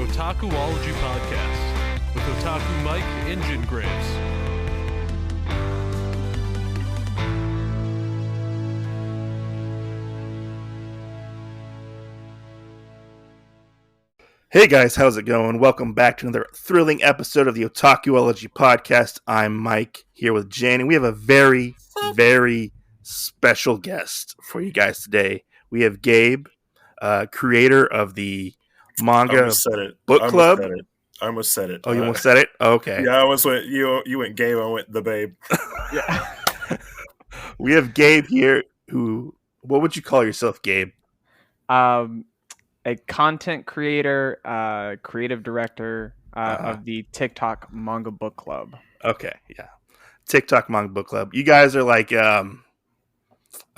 Otakuology Podcast with Otaku Mike Engine Graves. Hey guys, how's it going? Welcome back to another thrilling episode of the Otakuology Podcast. I'm Mike here with Jen, and we have a very, very special guest for you guys today. We have Gabe, creator of the Manga Book Club. I almost said it. Oh, you almost said it? Oh, okay. Yeah, I almost went. You went Gabe. I went the Babe. Yeah. We have Gabe here. What would you call yourself, Gabe? A content creator, creative director of the TikTok Manga Book Club. Okay, yeah. TikTok Manga Book Club. You guys are like a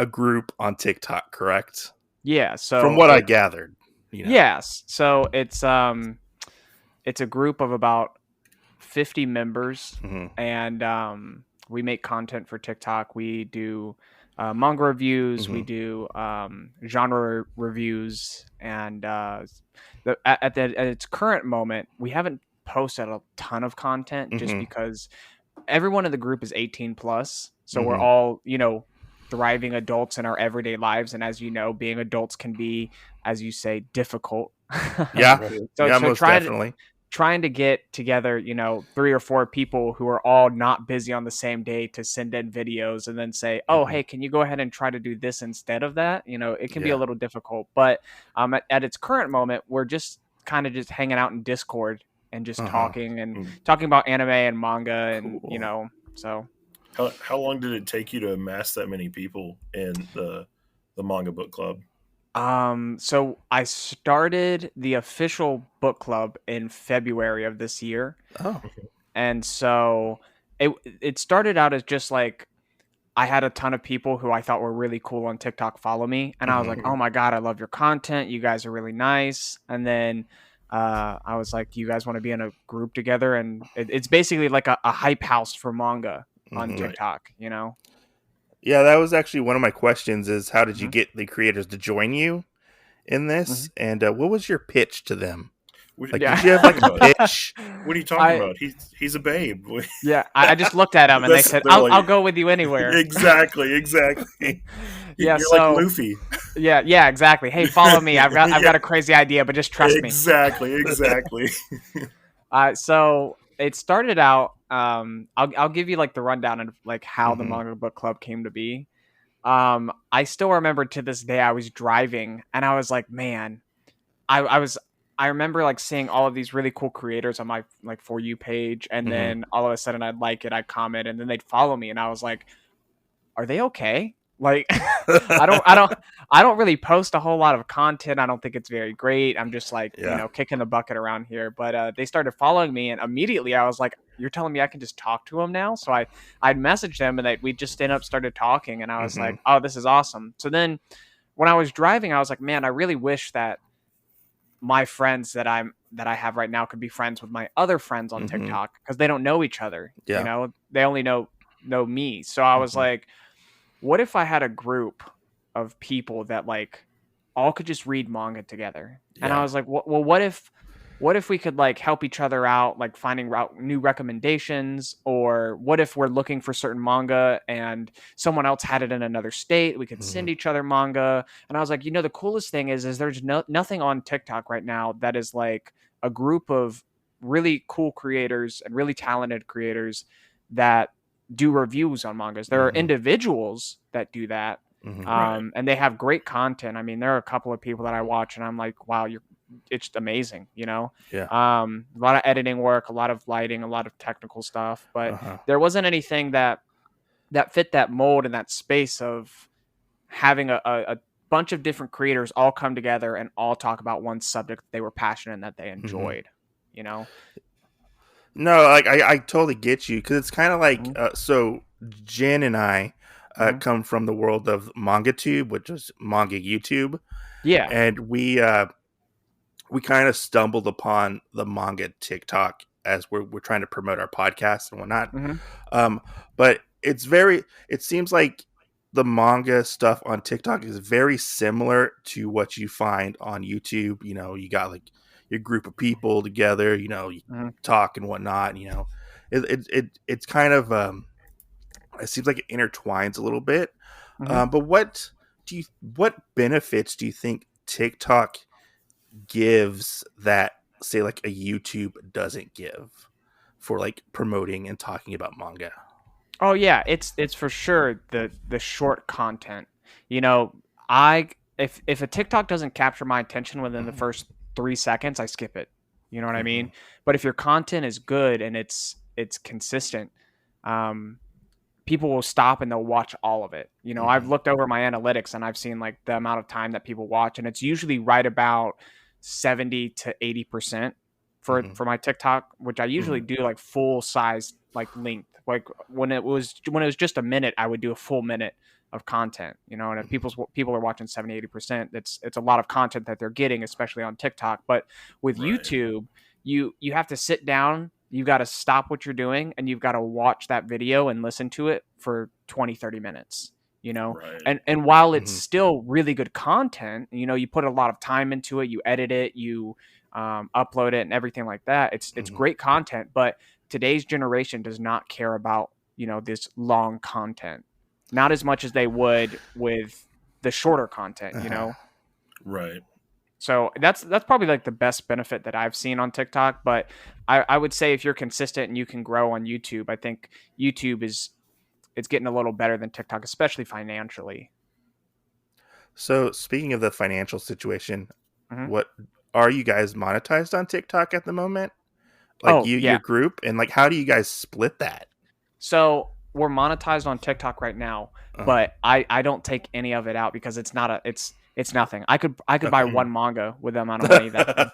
group on TikTok, correct? Yeah, so from what I gathered. You know. Yes. So it's a group of about 50 members, and we make content for TikTok. We do manga reviews, we do genre reviews, and at its current moment, we haven't posted a ton of content just because everyone in the group is 18 plus, so we're all, thriving adults in our everyday lives, and as you know, being adults can be, as you say, difficult. Most definitely. Trying to get together, 3 or 4 people who are all not busy on the same day to send in videos and then say, oh, hey, can you go ahead and try to do this instead of that? It can be a little difficult, but at its current moment, we're just kind of just hanging out in Discord and just talking about anime and manga and, so. How long did it take you to amass that many people in the Manga Book Club? So I started the official book club in February of this year. Oh. And so it started out as just like, I had a ton of people who I thought were really cool on TikTok follow me. And I was like, oh my God, I love your content. You guys are really nice. And then I was like, you guys want to be in a group together? And it's basically like a hype house for manga on TikTok, Yeah, that was actually one of my questions is how did you get the creators to join you in this? And what was your pitch to them? Did you have like a pitch? What are you talking about? He's a babe. Yeah, I just looked at him and they said, I'll go with you anywhere. Exactly. You're like Luffy. Yeah, exactly. Hey, follow me. I've got a crazy idea, but just trust me. Exactly. So it started out. I'll give you like the rundown of like how the Manga Book Club came to be. I still remember to this day I was driving and I was like, man, I remember like seeing all of these really cool creators on my like For You page, and then all of a sudden I'd like it, I'd comment, and then they'd follow me, and I was like, are they okay? Like, I don't really post a whole lot of content. I don't think it's very great. I'm just like, kicking the bucket around here. But they started following me, and immediately I was like, you're telling me I can just talk to them now? So I'd message them, and we just started talking, and I was like, oh, this is awesome. So then when I was driving, I was like, man, I really wish that my friends that I have right now could be friends with my other friends on TikTok, because they don't know each other. Yeah. They only know me. So I was like, what if I had a group of people that like all could just read manga together? Yeah. And I was like, well, what if we could like help each other out, like finding new recommendations, or what if we're looking for certain manga and someone else had it in another state? We could send each other manga. And I was like, the coolest thing is there's nothing on TikTok right now that is like a group of really cool creators and really talented creators that do reviews on mangas. There are individuals that do that. And they have great content. I mean, there are a couple of people that I watch and I'm like, wow, it's amazing, Yeah. A lot of editing work, a lot of lighting, a lot of technical stuff, but there wasn't anything that fit that mold and that space of having a bunch of different creators all come together and all talk about one subject that they were passionate and that they enjoyed, No, like I totally get you, because it's kind of like so Jen and I come from the world of MangaTube, which is manga YouTube. Yeah, and we kind of stumbled upon the manga TikTok as we're trying to promote our podcast and whatnot. But it seems like the manga stuff on TikTok is very similar to what you find on YouTube. You got like your group of people together, you know, you Mhm. talk and whatnot. You know, it's kind of it seems like it intertwines a little bit. Mhm. But what benefits do you think TikTok gives that, say, like a YouTube doesn't give for like promoting and talking about manga? Oh yeah, it's for sure the short content. You know, I if a TikTok doesn't capture my attention within the first 3 seconds, I skip it. You know what I Mm-hmm. mean? But if your content is good and it's consistent, um, people will stop and they'll watch all of it. You know, I've Mm-hmm. looked over my analytics and I've seen like the amount of time that people watch, and it's usually right about 70 to 80% Mm-hmm. for my TikTok, which I usually Mm-hmm. do like full size like length. Like when it was just a minute, I would do a full minute of content, you know, and if people are watching 70-80%, it's a lot of content that they're getting, especially on TikTok. But with Right. YouTube, you have to sit down, you got to stop what you're doing, and you've got to watch that video and listen to it for 20-30 minutes, you know. Right. And while it's Mm-hmm. still really good content, you know, you put a lot of time into it, you edit it, you upload it and everything like that, it's Mm-hmm. great content. But today's generation does not care about, you know, this long content, not as much as they would with the shorter content, you Uh-huh. know. Right. So that's probably like the best benefit that I've seen on TikTok. But I would say if you're consistent and you can grow on YouTube, I think YouTube is it's getting a little better than TikTok, especially financially. So speaking of the financial situation, Mhm. what are you guys monetized on TikTok at the moment? Like Oh you, yeah. your group, and like how do you guys split that? So we're monetized on TikTok right now, Uh-huh. but I don't take any of it out because it's not a it's nothing. I could buy Okay. one manga with the amount of money that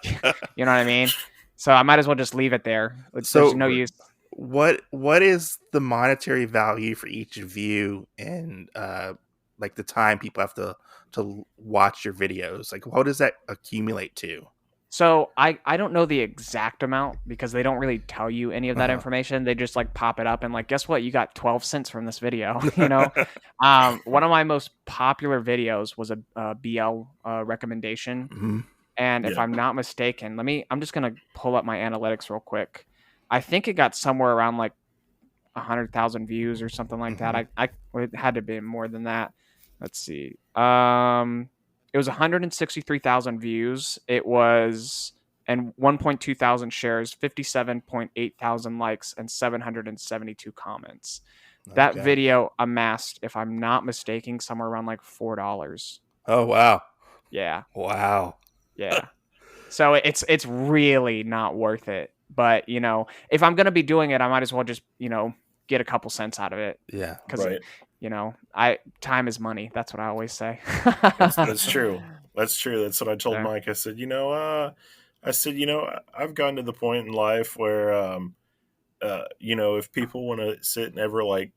you know what I mean. So I might as well just leave it there. There's So no use. what is the monetary value for each view and like the time people have to watch your videos? Like what does that accumulate to? So I don't know the exact amount because they don't really tell you any of that Uh-huh. information. They just like pop it up and like, guess what? You got 12 cents from this video, you know? One of my most popular videos was a BL recommendation. Mhm. And if Yeah. I'm not mistaken, I'm just going to pull up my analytics real quick. I think it got somewhere around like 100,000 views or something like that. Mhm. It had to be more than that. Let's see. It was 163,000 views. It was and 1.2 thousand shares, 57.8 thousand likes, and 772 comments. That Okay. video amassed, if I'm not mistaken, somewhere around like $4. Oh wow. Yeah, Wow. yeah. So it's really not worth it. But you know, if I'm gonna be doing it, I might as well just, you know, get a couple cents out of it Yeah. because Right. you know, I time is money. That's what I always say. That's true. That's true. That's what I told So, Mike. I said, I've gotten to the point in life where, if people want to sit and ever like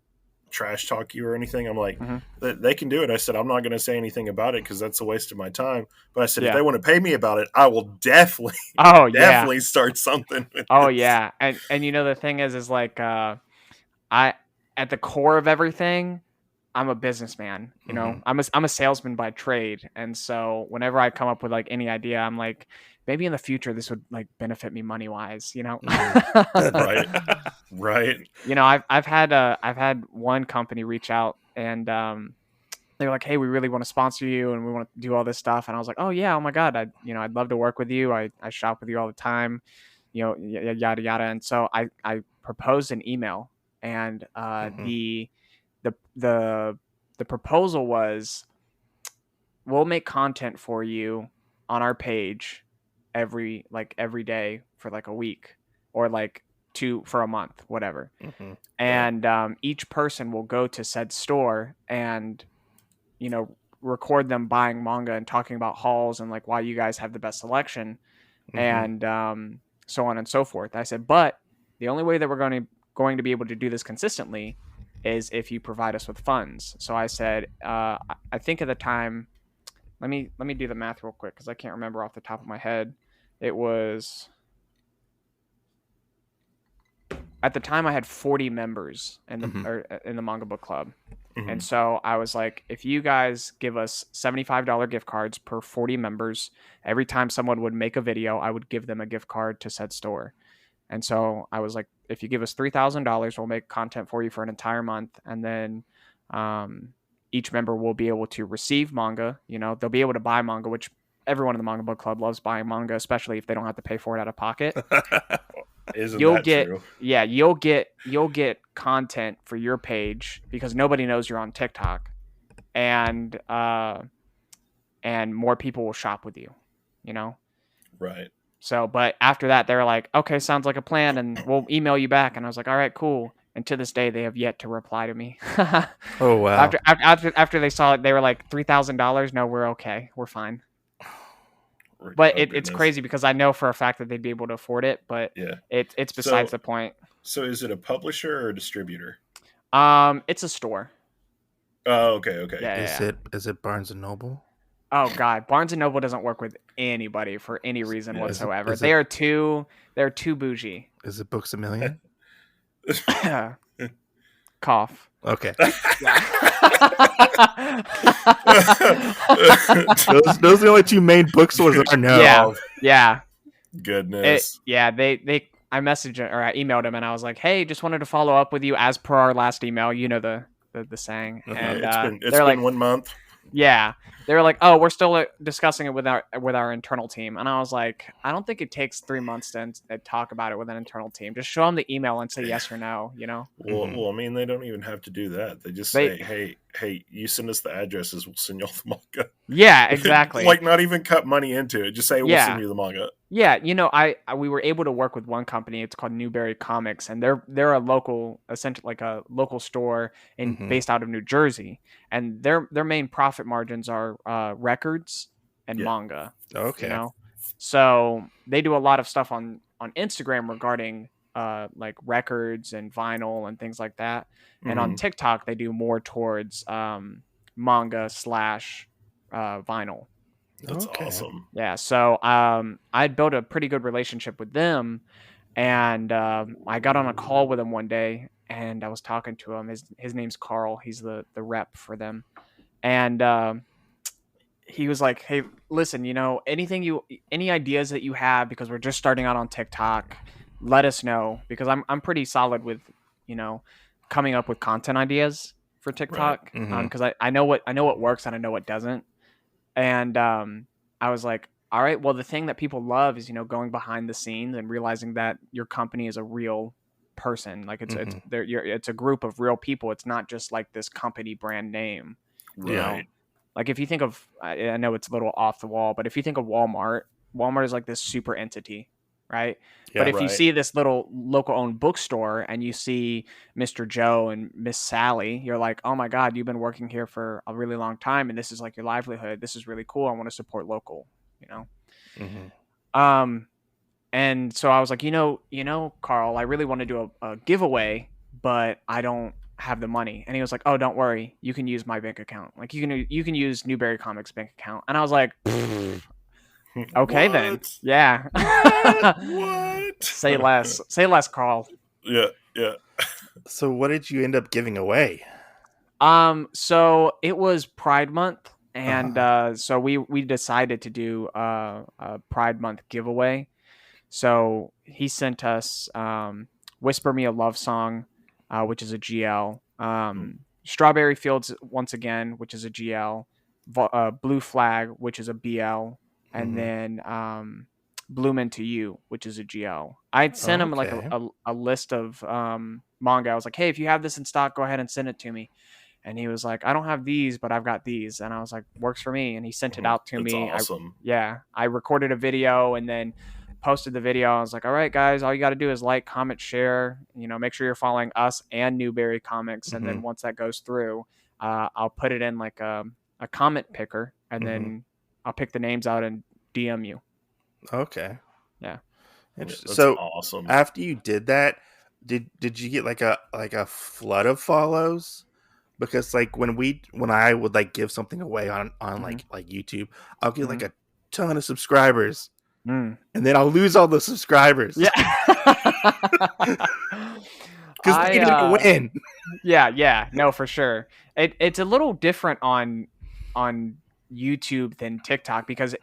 trash talk you or anything, I'm like, mhm. they can do it. I said, I'm not going to say anything about it because that's a waste of my time. But I said, if Yeah. they want to pay me about it, I will definitely, Oh yeah. definitely start something with Oh this. yeah. And you know the thing is like I at the core of everything, I'm a businessman, you know. Mhm. I'm a salesman by trade, and so whenever I come up with like any idea, I'm like, maybe in the future this would like benefit me money wise, you know. Mhm. Right. Right. You know, I've had one company reach out and they were like, "Hey, we really want to sponsor you and we want to do all this stuff." And I was like, "Oh yeah, oh my god, I'd love to work with you. I shop with you all the time, you know, yada yada." And so I proposed an email, and Mhm. the the the proposal was, we'll make content for you on our page every day for like a week or like two for a month, whatever. Mhm. Yeah. And each person will go to said store and, you know, record them buying manga and talking about hauls and like why you guys have the best selection Mhm. and so on and so forth. I said, but the only way that we're going to be able to do this consistently is if you provide us with funds. So I said, I think at the time, let me do the math real quick because I can't remember off the top of my head. It was at the time I had 40 members in the Mhm. or in the manga book club, And so I was like, if you guys give us $75 gift cards per 40 members, every time someone would make a video, I would give them a gift card to said store. And so I was like, if you give us $3,000, we'll make content for you for an entire month. And then each member will be able to receive manga. You know, they'll be able to buy manga, which everyone in the Manga Book Club loves buying manga, especially if they don't have to pay for it out of pocket. True? Yeah, you'll get content for your page because nobody knows you're on TikTok, and more people will shop with you, you know. Right. So, but after that, they're like, okay, sounds like a plan, and we'll email you back. And I was like, all right, cool. And to this day, they have yet to reply to me. Oh wow! After they saw it, they were like $3,000. No, we're okay, we're fine. But it's crazy because I know for a fact that they'd be able to afford it, but it's besides the point. So is it a publisher or a distributor? It's a store. Oh, okay. Yeah, Is it Barnes and Noble? Oh God, Barnes and Noble doesn't work with anybody for any reason whatsoever. They're too bougie. Is it Books A Million? Cough. Okay. those are the only two main bookstores that I know. Yeah. Goodness. I messaged or I emailed him and I was like, hey, just wanted to follow up with you as per our last email. You know the saying. And it's been 1 month. Yeah. They were like, oh, we're still discussing it with our internal team. And I was like, I don't think it takes 3 months to talk about it with an internal team. Just show them the email and say yes or no, you know? Well, I mean, they don't even have to do that. They just say, hey, you send us the addresses, we'll send you all the manga. Yeah, exactly. Like, not even cut money into it. Just say, we'll send you the manga. Yeah, you know, we were able to work with one company. It's called Newberry Comics, and they're a local, essentially like a local store based out of New Jersey, and their main profit margins are records and manga. Okay, you know, so they do a lot of stuff on Instagram regarding like records and vinyl and things like that, and on TikTok they do more towards manga / vinyl. That's awesome. Yeah, so I'd built a pretty good relationship with them, and I got on a call with him one day, and I was talking to him. His name's Carl. He's the rep for them, and he was like, "Hey, listen, you know, any ideas that you have, because we're just starting out on TikTok, let us know, because I'm pretty solid with, you know, coming up with content ideas for TikTok, because I know what works and I know what doesn't." And I was like, all right, well, the thing that people love is, you know, going behind the scenes and realizing that your company is a real person. Like it's a group of real people. It's not just like this company brand name. Right. You know? Like if you think of, I know it's a little off the wall, but if you think of Walmart is like this super entity, right? Yeah, but if you see this little local owned bookstore and you see Mr. Joe and Miss Sally, you're like, oh my God, you've been working here for a really long time and this is like your livelihood. This is really cool. I want to support local, you know? And so I was like, you know, Carl, I really want to do a giveaway, but I don't have the money. And he was like, oh, don't worry. You can use my bank account. Like you can use Newberry Comics bank account. And I was like, okay, then. Yeah. What? Say less, Carl. Yeah. So what did you end up giving away? So it was Pride Month, and so we decided to do a Pride Month giveaway. So he sent us Whisper Me a Love Song, which is a GL. Strawberry Fields once again, which is a GL. Blue Flag, which is a BL. And then Bloom Into You, which is a GL. I'd sent him like a list of manga. I was like, hey, if you have this in stock, go ahead and send it to me. And he was like, I don't have these, but I've got these. And I was like, works for me. And he sent it out to me. Awesome. I recorded a video and then posted the video. I was like, all right, guys, all you got to do is like, comment, share. You know, make sure you're following us and Newberry Comics. And then once that goes through, I'll put it in like a comment picker, and then I'll pick the names out and DM you. Okay. Yeah. That's so awesome. After you did that, did you get like a flood of follows? Because like when I would like give something away on like YouTube, I'll get like a ton of subscribers, and then I'll lose all the subscribers. Yeah. because they didn't win. Yeah, no, for sure. It's a little different on YouTube than TikTok because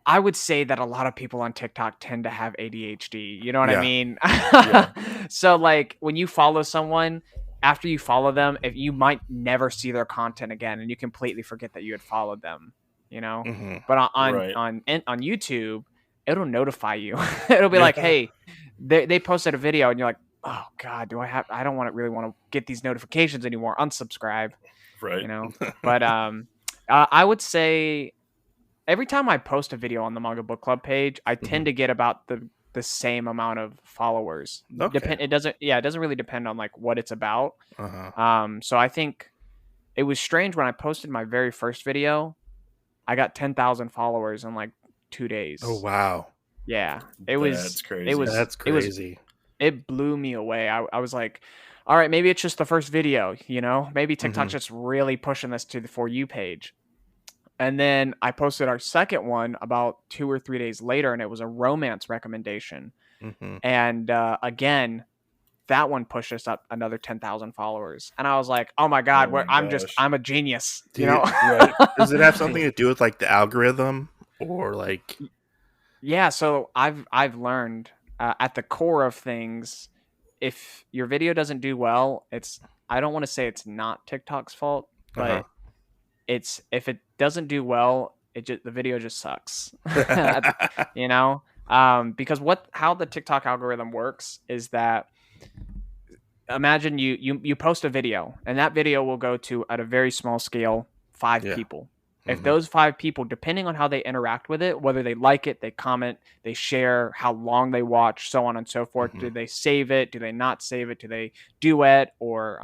I would say that a lot of people on TikTok tend to have ADHD. You know what I Yeah. mean? Yeah. So like when you follow someone, after you follow them, if you might never see their content again, and you completely forget that you had followed them. You know, Mhm. but on Right. on YouTube, it'll notify you. It'll be like, hey, they posted a video, and you're like, oh god, I don't really want to get these notifications anymore. Unsubscribe. Right. You know, but I would say every time I post a video on the Manga Book Club page, I tend to get about the same amount of followers. Okay. It doesn't really depend on like what it's about. Uh-huh. So I think it was strange when I posted my very first video, I got 10,000 followers in like 2 days. Oh wow. Yeah. That's crazy. That's crazy. It blew me away. I was like, all right, maybe it's just the first video, you know? Maybe TikTok's Mhm. just really pushing this to the For You page. And then I posted our second one about 2 or 3 days later, and it was a romance recommendation. Mhm. And again, that one pushed us up another 10,000 followers. And I was like, oh my God, Oh my gosh. I'm a genius, Do you know? Right. Does it have something to do with like the algorithm or like? Yeah, so I've learned at the core of things, if your video doesn't do well, I don't want to say it's not TikTok's fault, but Uh-huh. it's if it doesn't do well, the video just sucks. Uh-huh. You know? Because how the TikTok algorithm works is that imagine you post a video and that video will go to at a very small scale 5 Yeah. people. If Mhm. those 5 people, depending on how they interact with it, whether they like it, they comment, they share, how long they watch, so on and so forth, do they save it? Do they not save it? Do they duet or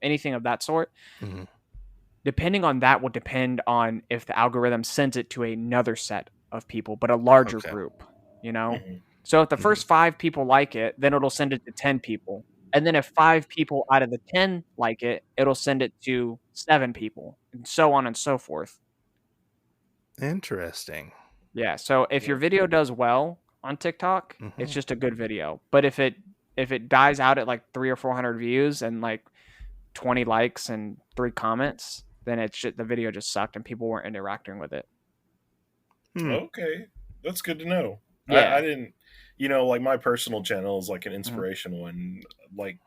anything of that sort? Mhm. Depending on that will depend on if the algorithm sends it to another set of people, but a larger Okay. group, you know? Mhm. So if the Mhm. first 5 people like it, then it'll send it to 10 people. And then if 5 people out of the 10 like it, it'll send it to 7 people, and so on and so forth. Interesting. Yeah, so if your video does well on TikTok, it's Mhm. just a good video. But if it dies out at like 3 or 400 views and like 20 likes and 3 comments, then the video just sucked and people weren't interacting with it. Hmm. Okay. That's good to know. Yeah. I didn't, like my personal channel is like an Mhm. inspiration one. Like,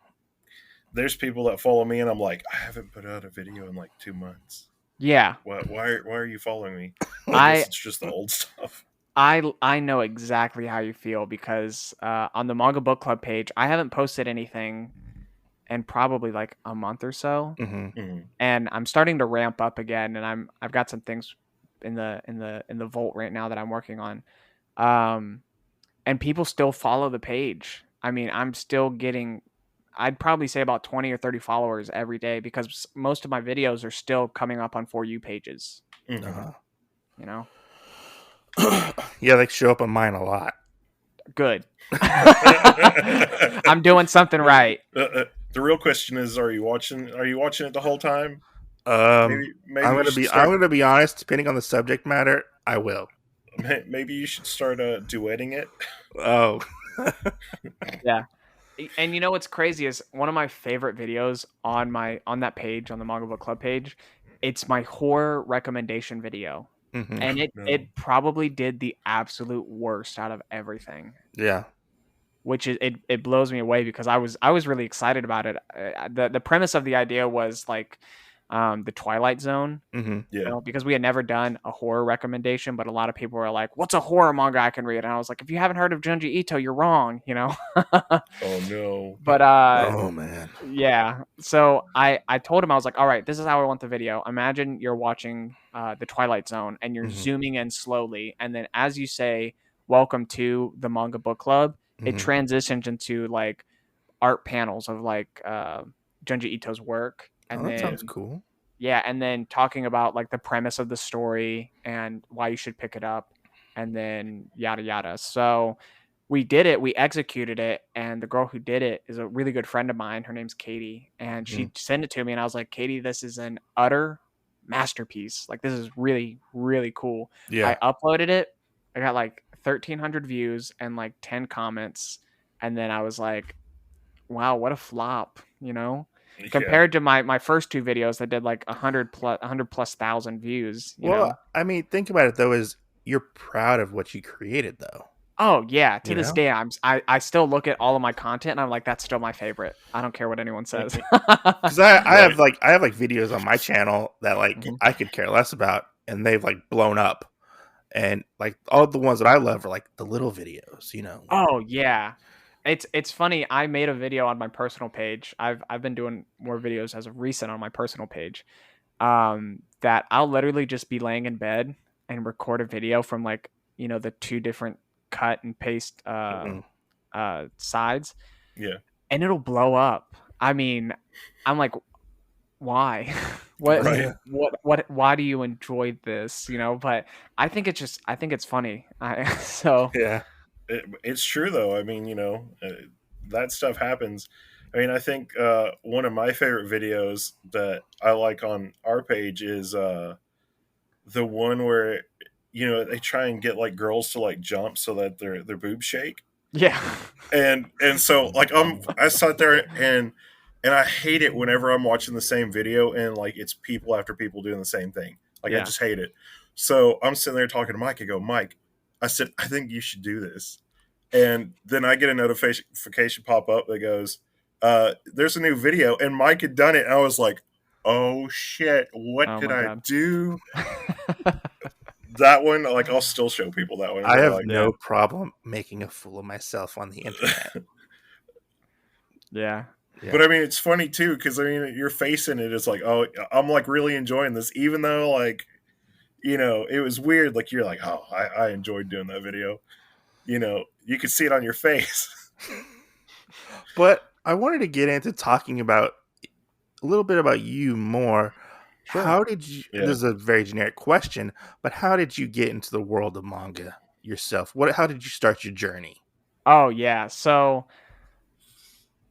there's people that follow me, and I'm like, I haven't put out a video in like 2 months. Yeah. Why are you following me? I I guess it's just the old stuff. I know exactly how you feel because on the Manga Book Club page, I haven't posted anything in probably like a month or so, Mhm. Mhm. and I'm starting to ramp up again, and I've got some things in the vault right now that I'm working on, and people still follow the page. I mean, I'm still getting, I'd probably say about 20 or 30 followers every day because most of my videos are still coming up on For You pages. Mhm. Uh-huh. You know, Yeah, they show up on mine a lot. good. I'm doing something right. The real question is, are you watching it the whole time? I'm Maybe you should I'm start. gonna be honest. Depending on the subject matter, I will. Maybe you should start duetting it. Oh, Yeah. And you know what's crazy is one of my favorite videos on that page, on the Manga Book Club page, it's my horror recommendation video. Mhm. And No. it probably did the absolute worst out of everything, Yeah. which is it blows me away because I was really excited about it. The premise of the idea was like the Twilight Zone. Mm-hmm. Yeah. You know, because we had never done a horror recommendation, but a lot of people were like, "What's a horror manga I can read?" And I was like, "If you haven't heard of Junji Ito, you're wrong." You know. Oh no. But Oh man. yeah. So I told him, I was like, all right, this is how I want the video. Imagine you're watching the Twilight Zone and you're Mhm. zooming in slowly, and then as you say, "Welcome to the Manga Book Club," it Mhm. transitions into like art panels of like Junji Ito's work, Oh, and that then sounds cool. yeah, and then talking about like the premise of the story and why you should pick it up, and then yada yada. So we did it, we executed it, and the girl who did it is a really good friend of mine. Her name's Katie, and she sent it to me, and I was like, Katie, this is an utter masterpiece. Like, this is really, really cool. Yeah. I uploaded it. I got like 1,300 views and like 10 comments, and then I was like, wow, what a flop, Yeah. compared to my first two videos that did like 100 plus thousand views, Well, I mean, think about it though. Is you're proud of what you created though? Oh yeah, to You this know? day I still look at all of my content and I'm like, that's still my favorite. I don't care what anyone says. Because I Right. have like videos on my channel that like Mhm. I could care less about, and they've like blown up. And like all the ones that I love are like the little videos, you know. Oh yeah. It's funny. I made a video on my personal page. I've been doing more videos as of recent on my personal page. That I'll literally just be laying in bed and record a video from like, the two different cut and paste Mhm. sides, Yeah. and it'll blow up. I mean, I'm like, why? what Right. Yeah. why do you enjoy this? But I think it's funny. So Yeah. It's true though. I mean, that stuff happens. I mean, I think one of my favorite videos that I like on our page is the one where they try and get like girls to like jump so that their boobs shake. yeah. And so like I sat there and I hate it whenever I'm watching the same video and like it's people after people doing the same thing. Like I Yeah. just hate it. So I'm sitting there talking to Mike. I go, Mike, I said, I think you should do this. And then I get a notification pop up that goes, there's a new video. And Mike had done it. And I was like, oh shit, what Oh did my I god. do? That one, like I'll still show people that one. And I they're have like, no problem making a fool of myself on the internet. Yeah. Yeah. But I mean, it's funny too because I mean, your face in it is like, oh, I'm like really enjoying this, even though like, it was weird. Like you're like, oh, I enjoyed doing that video. You could see it on your face. But I wanted to get into talking about a little bit about you more. Sure. How did you? Yeah. This is a very generic question, but how did you get into the world of manga yourself? How did you start your journey? Oh yeah. So,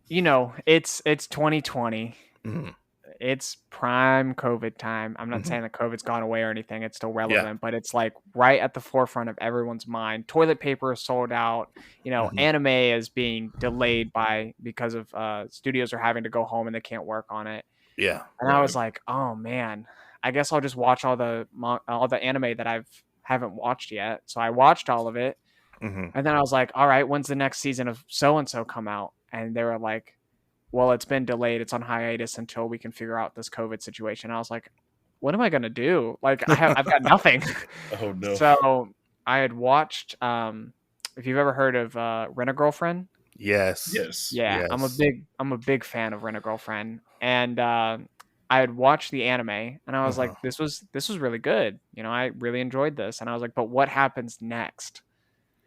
it's 2020. Mhm. It's prime COVID time. I'm not Mhm. saying that COVID's gone away or anything. It's still Yeah. relevant, but it's like right at the forefront of everyone's mind. Toilet paper is sold out. Mhm. Anime is being delayed because of studios are having to go home and they can't work on it. Yeah. And I was like, oh man, I guess I'll just watch all the anime that haven't watched yet. So I watched all of it, Mhm. and then I was like, all right, when's the next season of so and so come out? And they were like, well, it's been delayed. It's on hiatus until we can figure out this COVID situation. I was like, what am I gonna do? Like I've got nothing. Oh no. So I had watched. If you've ever heard of Rent a Girlfriend. Yes. Yes. Yeah, Yes. I'm a big fan of Rent a Girlfriend, and I had watched the anime, and I was like, this was really good. I really enjoyed this, and I was like, but what happens next?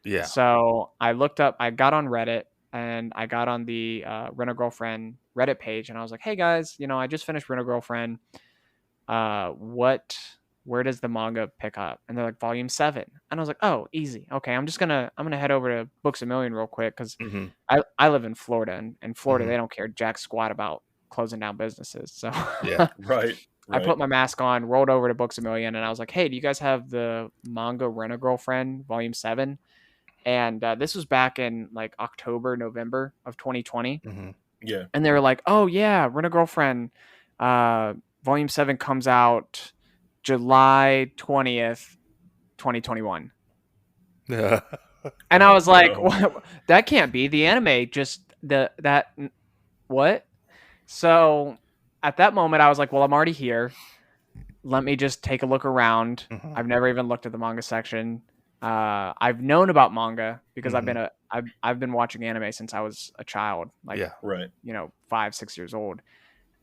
Yeah. So I looked up, I got on Reddit, and I got on the Rent a Girlfriend Reddit page, and I was like, hey guys, I just finished Rent a Girlfriend. Where does the manga pick up? And they're like volume 7. And I was like, oh, easy. Okay, I'm gonna head over to Books a Million real quick because Mhm. I live in Florida, and in Florida Mhm. they don't care jack squat about closing down businesses. So Yeah. Right. I put my mask on, rolled over to Books a Million, and I was like, hey, do you guys have the manga Rent a Girlfriend volume 7? And this was back in like October, November of 2020. Mhm. Yeah. And they were like, oh yeah, Rent a Girlfriend volume 7 comes out July 20th, 2021. Yeah. And I was like, No. what? That can't be the anime. Just what? So at that moment, I was like, well, I'm already here. Let me just take a look around. Mhm. I've never even looked at the manga section. I've known about manga because Mhm. I've been watching anime since I was a child, like Yeah. Right. 5-6 years old.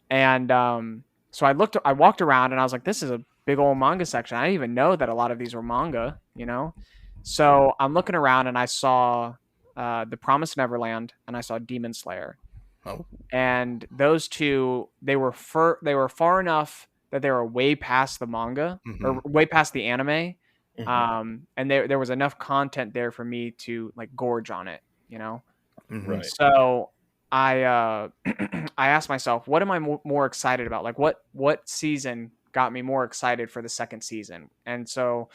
And so I walked around and I was like, this is a big old manga section. I didn't even know that a lot of these were manga, So I'm looking around and I saw The Promised Neverland and I saw Demon Slayer. Oh. And those two, they were far enough that they were way past the manga or Mhm. way past the anime. Mhm. And there was enough content there for me to like gorge on it, Mhm. Right. So I I asked myself, what am I more excited about? Like what season got me more excited for the second season? And so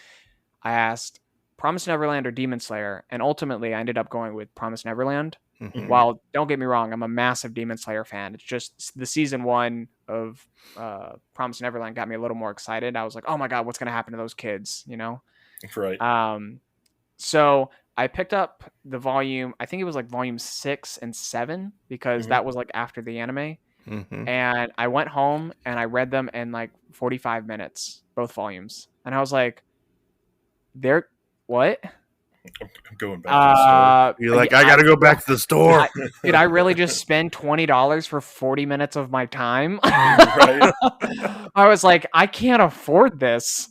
I asked Promised Neverland or Demon Slayer, and ultimately I ended up going with Promised Neverland. Mhm. Well, don't get me wrong, I'm a massive Demon Slayer fan. It's just the season 1 of Promised Neverland got me a little more excited. I was like, oh my god, what's gonna happen to those kids? Right. So I picked up the volume. I think it was like volume 6 and 7 because Mhm. that was like after the anime. Mhm. And I went home and I read them in like 45 minutes, both volumes. And I was like, they're what? I'm going back to the store. You're like, I gotta go back to the store. Did I really just spend $20 for 40 minutes of my time? Right. I was like, I can't afford this.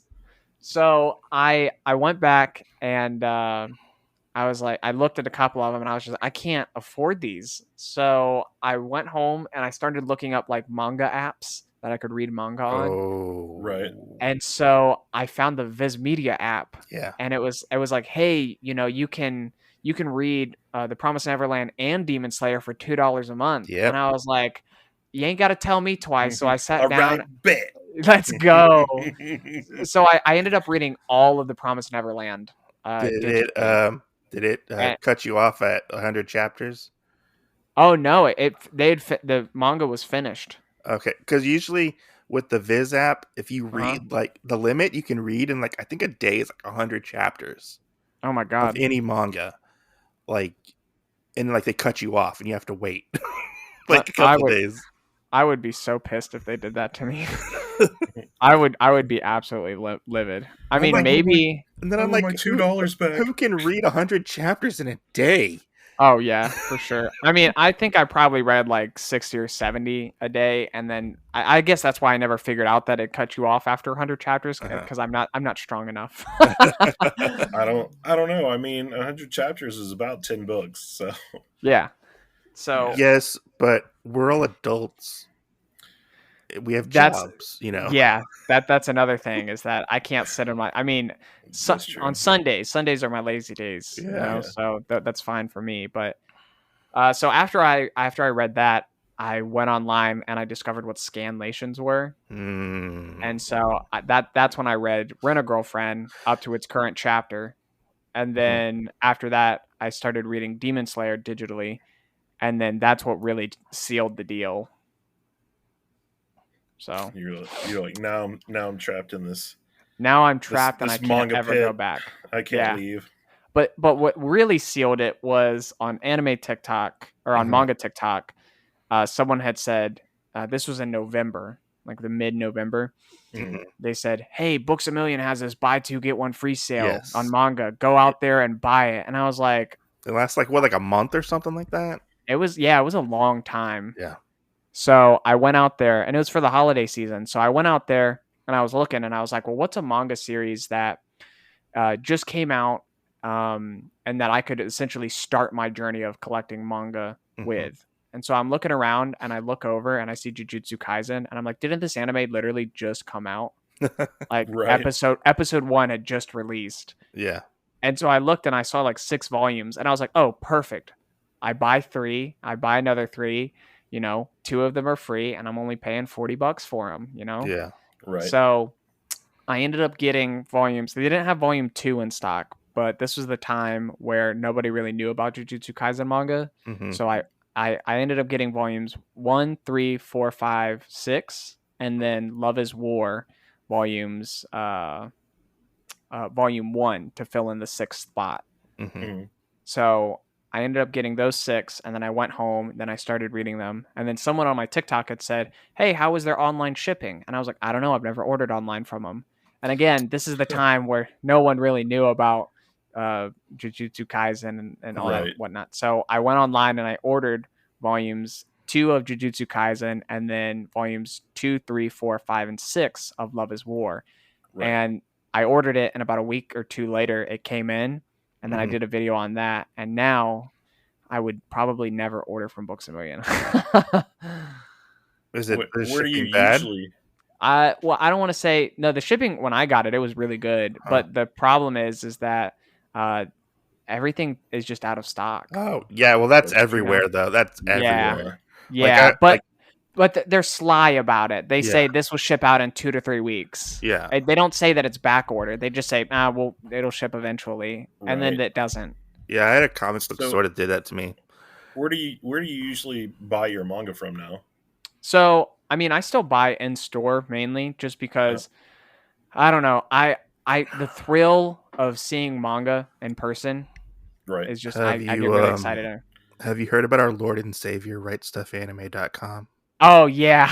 So I went back and I was like, I looked at a couple of them and I was just, I can't afford these. So I went home and I started looking up like manga apps that I could read manga on. Oh, Right. And so I found the Viz Media app, yeah. and it was like, hey, you can read The Promised Neverland and Demon Slayer for $2 a month. Yep. And I was like, you ain't got to tell me twice. So I sat All down. right, bet. Let's go. So I ended up reading all of The Promised Neverland. Did digitally. it cut you off at 100 chapters? Oh no! The manga was finished. Okay, because usually with the Viz app, if you Uh-huh. read like the limit, you can read in like I think a day is like 100 chapters Oh my of god! any manga, like, and like they cut you off and you have to wait like a couple days. I would be so pissed if they did that to me. I would be absolutely livid. I mean, like, maybe. And then I I'm want like, my $2 back. who can read 100 chapters in a day? Oh yeah, for sure. I mean, I think I probably read like 60 or 70 a day, and then I guess that's why I never figured out that it cut you off after 100 chapters because I'm not strong enough. I don't know. I mean, 100 chapters is about 10 books, so Yeah. So Yes, but we're all adults. We have That's- jobs, you know. yeah, that's another thing is that I can't sit on my. I mean, That's true. on Sundays are my lazy days. Yeah. So that's fine for me. But so after I read that, I went online and I discovered what scanlations were. And so that's when I read Rent a Girlfriend up to its current chapter. And then after that, I started reading Demon Slayer digitally. And then that's what really sealed the deal. So you're like now I'm trapped in this. now I'm trapped and this I can't manga ever pit. go back. I can't leave. But what really sealed it was on anime TikTok or on manga TikTok. Someone had said this was in November, like the mid-November. They said, "Hey, Books A Million has this buy two get one free sale on manga. Go out there and buy it." And I was like, "It lasts like what, like a month or something like that?" It was a long time. Yeah. So I went out there, and it was for the holiday season. So I went out there and I was looking, and I was like, "Well, what's a manga series that just came out, and that I could essentially start my journey of collecting manga with?" And so I'm looking around, and I look over, and I see Jujutsu Kaisen, and I'm like, "Didn't this anime literally just come out? Like episode 1 had just released." Yeah. And so I looked, and I saw like 6 volumes, and I was like, "Oh, perfect! I buy 3. I buy another 3." 2 of them are free, and I'm only paying $40 for them. Yeah. Right. So I ended up getting volumes. They didn't have volume 2 in stock, but this was the time where nobody really knew about Jujutsu Kaisen manga. So I ended up getting volumes 1, 3, 4, 5, 6, and then Love is War volumes volume 1 to fill in the 6th spot. So I ended up getting those 6, and then I went home, then I started reading them, and then someone on my TikTok had said, "Hey, how was their online shipping?" And I was like, "I don't know, I've never ordered online from them." And again, this is the time where no one really knew about Jujutsu Kaisen and all that whatnot. So I went online and I ordered volumes 2 of Jujutsu Kaisen, and then volumes 2, 3, 4, 5, and 6 of Love is War. And I ordered it, and about a week or 2 later, it came in. And then I did a video on that, and now I would probably never order from Books A Million. Is it where do you bad? usually? Well, I don't want to say no. The shipping when I got it, it was really good, but the problem is that everything is just out of stock. Oh yeah, well that's everywhere though. That's everywhere. Yeah, but they're sly about it. They say this will ship out in 2 to 3 weeks. Yeah. They don't say that it's back ordered. They just say, well, it'll ship eventually. And then it doesn't. Yeah, I had a comic book store that did that to me. Where do you usually buy your manga from now? So, I mean, I still buy in store mainly just because I don't know. The thrill of seeing manga in person Right. is just Have I get you really excited. have you heard about our Lord and Savior, RightStuffAnime.com? Oh yeah.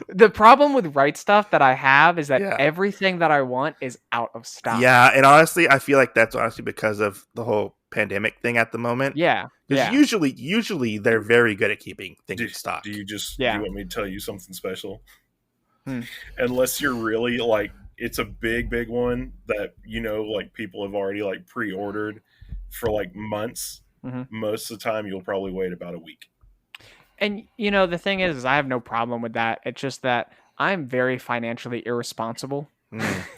The problem with Right Stuff that I have is that Yeah. everything that I want is out of stock. Yeah, and honestly, I feel like that's honestly because of the whole pandemic thing at the moment. Yeah. Because Yeah. usually they're very good at keeping things in stock. Do you Yeah. want me to tell you something special? Hmm. Unless you're really like it's a big one that like people have already like pre-ordered for like months. Mm-hmm. Most of the time you'll probably wait about a week. And the thing is I have no problem with that. It's just that I'm very financially irresponsible.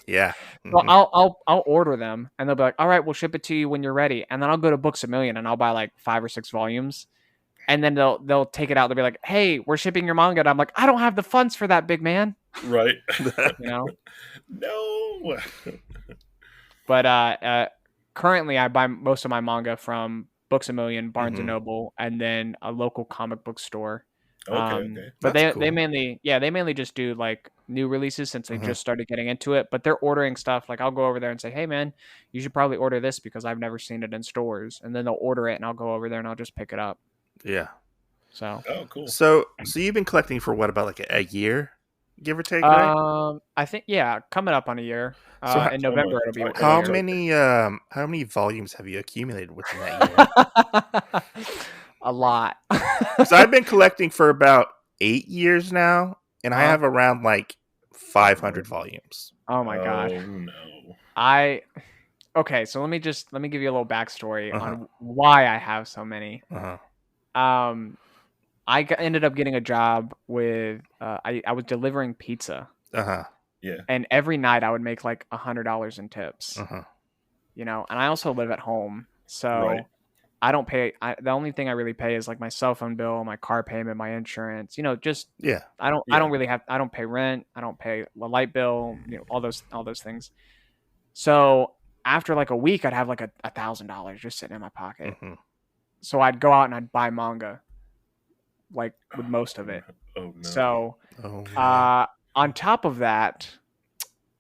Yeah. So I'll order them and they'll be like, all right, we'll ship it to you when you're ready. And then I'll go to Books A Million and I'll buy like 5 or 6 volumes. And then they'll take it out. They'll be like, hey, we're shipping your manga. And I'm like, I don't have the funds for that, big man. Right. No. But currently I buy most of my manga from Books A Million, Barnes and Noble, and then a local comic book store. Okay. But That's they cool. mainly just do like new releases since they just started getting into it. But they're ordering stuff. Like I'll go over there and say, hey man, you should probably order this because I've never seen it in stores. And then they'll order it and I'll go over there and I'll just pick it up. Yeah. So Oh, cool. So you've been collecting for what, about like a year, give or take, right? I think coming up on a year. So In November it'll be. How many volumes have you accumulated within that year? A lot. So I've been collecting for about 8 years now, and I have around like 500 volumes. Oh my god. Oh no. Okay, so let me give you a little backstory on why I have so many. Ended up getting a job with I was delivering pizza. Yeah. And every night I would make like $100 in tips. And I also live at home, so I don't pay. The only thing I really pay is like my cell phone bill, my car payment, my insurance. I don't pay rent. I don't pay the light bill. All those things. So after like a week, I'd have like $1,000 just sitting in my pocket. So I'd go out and I'd buy manga, like with most of it. Oh no. So on top of that,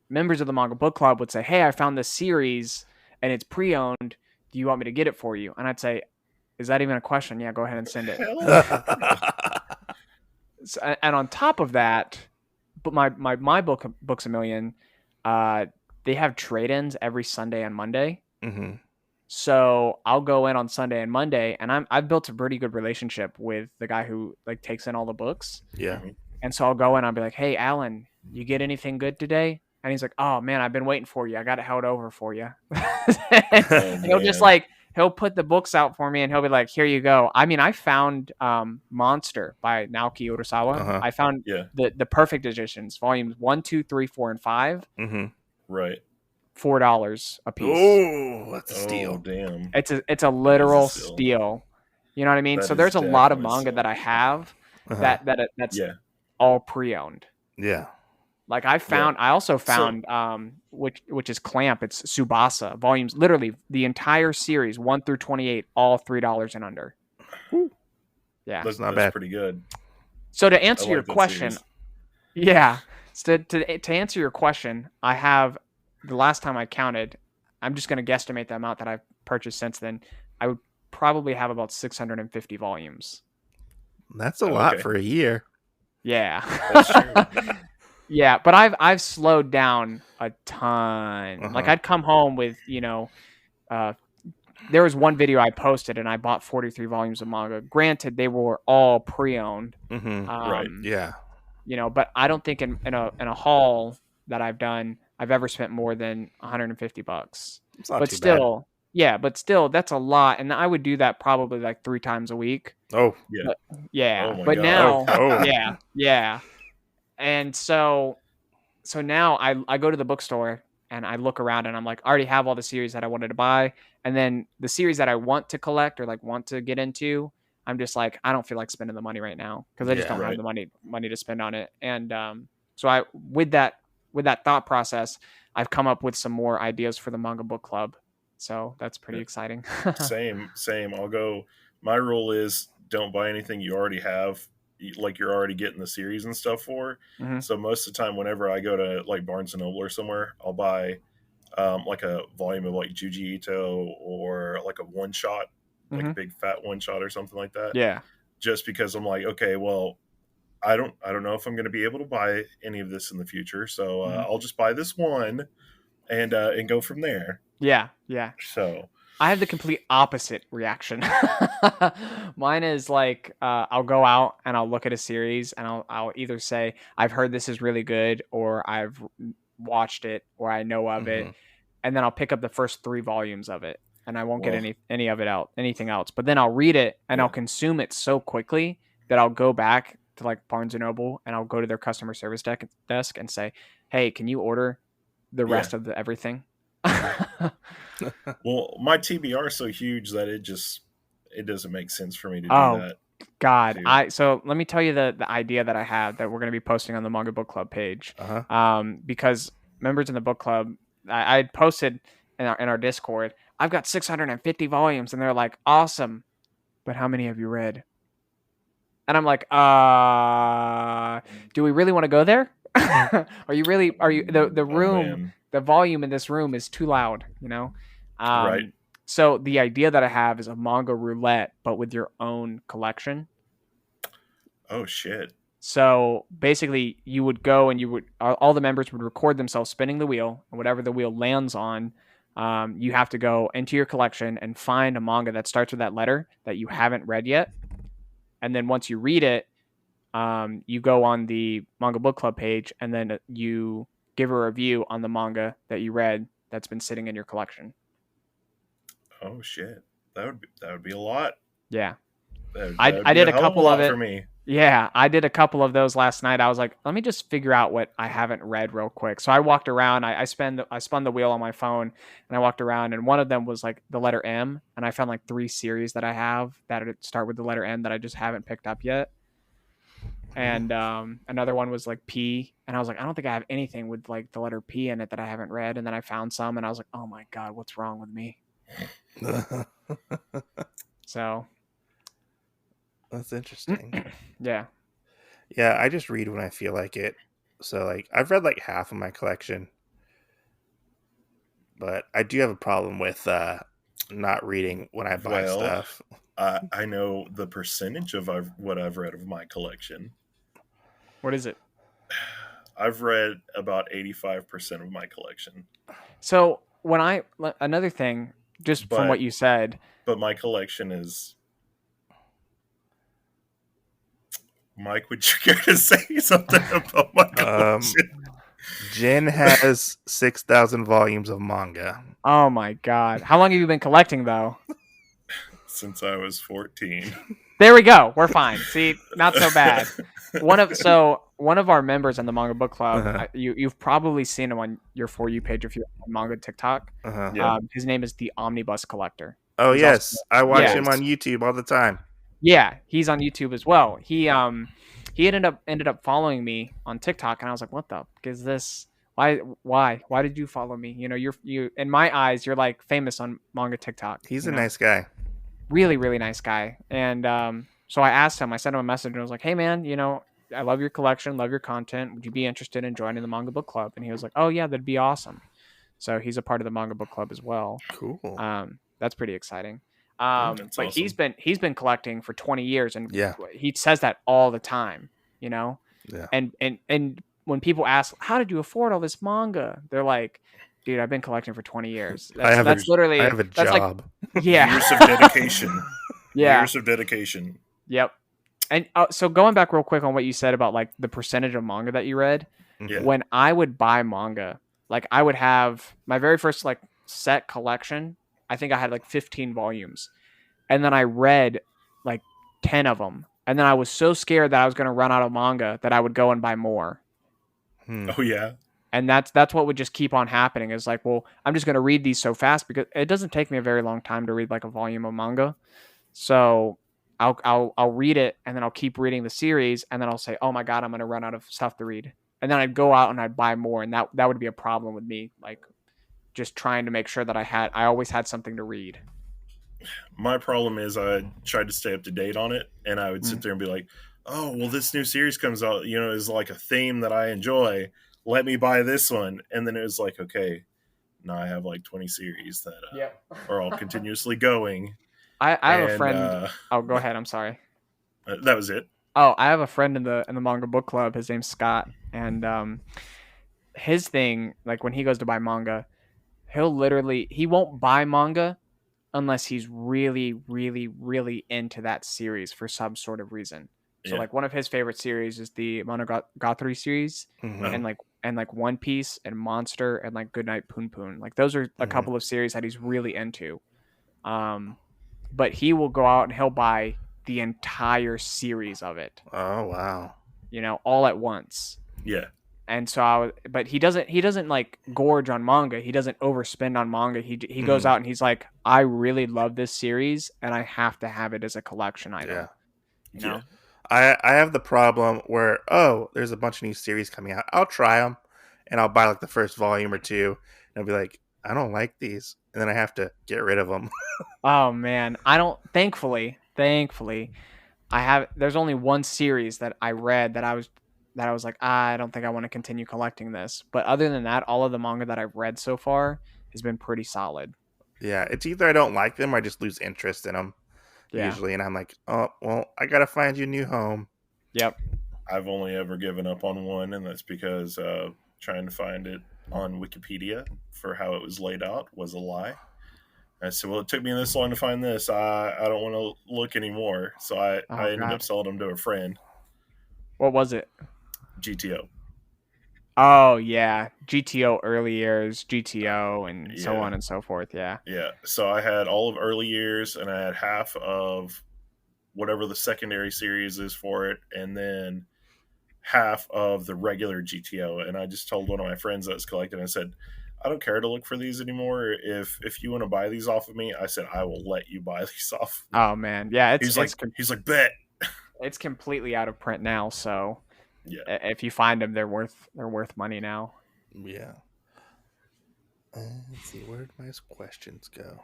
members of the Manga Book Club would say, hey, I found this series and it's pre-owned. Do you want me to get it for you? And I'd say, is that even a question? Yeah, go ahead and send it. And on top of that, but my Books A Million, they have trade-ins every Sunday and Monday. So I'll go in on Sunday and Monday, and I've built a pretty good relationship with the guy who like takes in all the books. Yeah. And so I'll go in, I'll be like, hey, Alan, you get anything good today? And he's like, oh man, I've been waiting for you. I got it held over for you. And he'll just he'll put the books out for me and he'll be like, here you go. I mean, I found Monster by Naoki Urasawa. I found the perfect editions, volumes 1, 2, 3, 4, and 5. Right. $4 a piece. Oh, that's a steal. Oh, damn. It's a literal steal. You know what I mean? So there's a lot of manga that I have that's all pre-owned. Yeah. Like I also found which is Clamp. It's Tsubasa volumes, literally the entire series 1 through 28, all $3 and under. Yeah, that's not bad. Pretty good. So to answer your question, to answer your question, I have, the last time I counted, I'm just going to guesstimate the amount that I've purchased since then. I would probably have about 650 volumes. That's a lot for a year. Yeah. That's true. Yeah, but I've slowed down a ton. Like I'd come home with, there was one video I posted and I bought 43 volumes of manga. Granted, they were all pre-owned. Right. Yeah. But I don't think in a haul that I've done, I've ever spent more than $150. It's not but too still, bad. Yeah, but still, that's a lot, and I would do that probably like 3 times a week. Oh, yeah, but God. Now, yeah. And so now I go to the bookstore and I look around and I'm like, I already have all the series that I wanted to buy. And then the series that I want to collect or like want to get into, I'm just like, I don't feel like spending the money right now because I just don't have the money to spend on it. And so with that thought process, I've come up with some more ideas for the Manga Book Club. So that's pretty exciting. Same. I'll go. My rule is don't buy anything you already have, like you're already getting the series and stuff for. Mhm. So most of the time, whenever I go to like Barnes and Noble or somewhere, I'll buy like a volume of like Juji Ito or like a one shot, like a Mhm. big fat one shot or something like that. Yeah. Just because I'm like, okay, well, I don't know if I'm going to be able to buy any of this in the future, so Mhm. I'll just buy this one and go from there. Yeah. Yeah. So I have the complete opposite reaction. Mine is like I'll go out and I'll look at a series and I'll either say I've heard this is really good or I've watched it or I know of it, and then I'll pick up the first 3 volumes of it and I won't get Well, any of it out anything else. But then I'll read it and Yeah. I'll consume it so quickly that I'll go back to like Barnes and Noble and I'll go to their customer service desk and say, "Hey, can you order the rest of the everything?" well, my TBR is so huge that it doesn't make sense for me to do Oh, that. God, Dude. so let me tell you the idea that I have that we're going to be posting on the Manga Book Club page. Because members in the book club, I had posted in our Discord, I've got 650 volumes, and they're like, awesome, but how many have you read? And I'm like, do we really want to go there? Are you the room, man. the volume in this room is too loud, you know? Right. So the idea that I have is a manga roulette, but with your own collection. Oh shit. So basically, you would go and all the members would record themselves spinning the wheel, and whatever the wheel lands on, you have to go into your collection and find a manga that starts with that letter that you haven't read yet. And then once you read it, you go on the Manga Book Club page, and then you give a review on the manga that you read that's been sitting in your collection. Oh shit. That would be a lot. Yeah, That I would be did a a hell of a couple of lot it. for me. Yeah, I did a couple of those last night. I was like, let me just figure out what I haven't read real quick. So I walked around. I spun the wheel on my phone, and I walked around. And one of them was like the letter M, and I found like 3 series that I have that start with the letter M that I just haven't picked up yet. And another one was like P, and I was like, I don't think I have anything with like the letter P in it that I haven't read. And then I found some, and I was like, oh my God, what's wrong with me? So That's interesting. yeah. Yeah, I just read when I feel like it. So like I've read like half of my collection. But I do have a problem with not reading when I buy Well, stuff. I know the percentage of what I've read of my collection. What is it? I've read about 85% of my collection. So another thing, just from what you said, but my collection is. Mike, would you care to say something about my collection? Jen has 6,000 volumes of manga. Oh my God. How long have you been collecting though? Since I was 14. There we go. We're fine. See, not so bad. One of our members in the Manga Book Club, you've probably seen him on your For You page if you're on Manga TikTok. Yeah. His name is the Omnibus Collector. Oh, He's yes. I watch him on Yes. YouTube all the time. Yeah, he's on YouTube as well. He ended up following me on TikTok, and I was like, "What the fuck is this? Why did you follow me? You know, you in my eyes, you're like famous on manga TikTok. He's you a know? nice guy. Really, really nice guy. And so I asked him, I sent him a message, and I was like, "Hey, man, you know, I love your collection, love your content. Would you be interested in joining the Manga Book Club?" And he was like, "Oh yeah, that'd be awesome." So he's a part of the Manga Book Club as well. Cool. That's pretty exciting. That's But awesome. he's been collecting for 20 years, and Yeah. he says that all the time, you know. Yeah. And when people ask, "How did you afford all this manga?" They're like, "Dude, I've been collecting for 20 years. I have a that's like, job. yeah, Years of dedication. yeah, Years of dedication. yep." And so going back real quick on what you said about like the percentage of manga that you read, Yeah. when I would buy manga, like I would have my very first like set collection. I think I had like 15 volumes, and then I read like 10 of them, and then I was so scared that I was going to run out of manga that I would go and buy more. Oh yeah. And that's what would just keep on happening. Is like, well, I'm just going to read these so fast because it doesn't take me a very long time to read like a volume of manga. So I'll read it, and then I'll keep reading the series, and then I'll say, oh my God, I'm going to run out of stuff to read. And then I'd go out and I'd buy more, and that would be a problem with me, like just trying to make sure that I always had something to read. My problem is I tried to stay up to date on it, and I would sit there and be like, "Oh, well, this new series comes out, is like a theme that I enjoy. Let me buy this one." And then it was like, okay, now I have like 20 series that are all continuously going. I have a friend. Oh, go ahead. I'm sorry. That was it. Oh, I have a friend in the manga book club. His name's Scott, and his thing, like when he goes to buy manga, he won't buy manga unless he's really, really, really into that series for some sort of reason. So Yeah. like one of his favorite series is the Monogatari series, Mhm. and like One Piece and Monster and like Goodnight Poon Poon. Like those are a Mhm. couple of series that he's really into. But he will go out and he'll buy the entire series of it, Oh wow. all at once. Yeah. And so but he doesn't like gorge on manga. He doesn't overspend on manga. He goes out and he's like, I really love this series and I have to have it as a collection item. Yeah. You know? I have the problem where there's a bunch of new series coming out. I'll try them, and I'll buy like the first volume or two, and I'll be like, I don't like these, and then I have to get rid of them. Oh man, I don't. Thankfully, there's only one series that I read that I was like, I don't think I want to continue collecting this. But other than that, all of the manga that I've read so far has been pretty solid. Yeah, it's either I don't like them or I just lose interest in them usually, and I'm like, oh well, I gotta find you a new home. Yep. I've only ever given up on one, and that's because trying to find it on Wikipedia for how it was laid out was a lie. I said, well, it took me this long to find this. I don't want to look anymore. So I ended up selling them to a friend. What was it? GTO. Oh, yeah. GTO early years, GTO, and so on and so forth. Yeah. Yeah. So I had all of early years, and I had half of whatever the secondary series is for it, and then half of the regular GTO. And I just told one of my friends that was collecting, I said, I don't care to look for these anymore. If you want to buy these off of me, I said I will let you buy these off. Oh man, yeah. He's like bet. It's completely out of print now. So yeah, if you find them, they're worth money now. Yeah. Let's see, where did my questions go?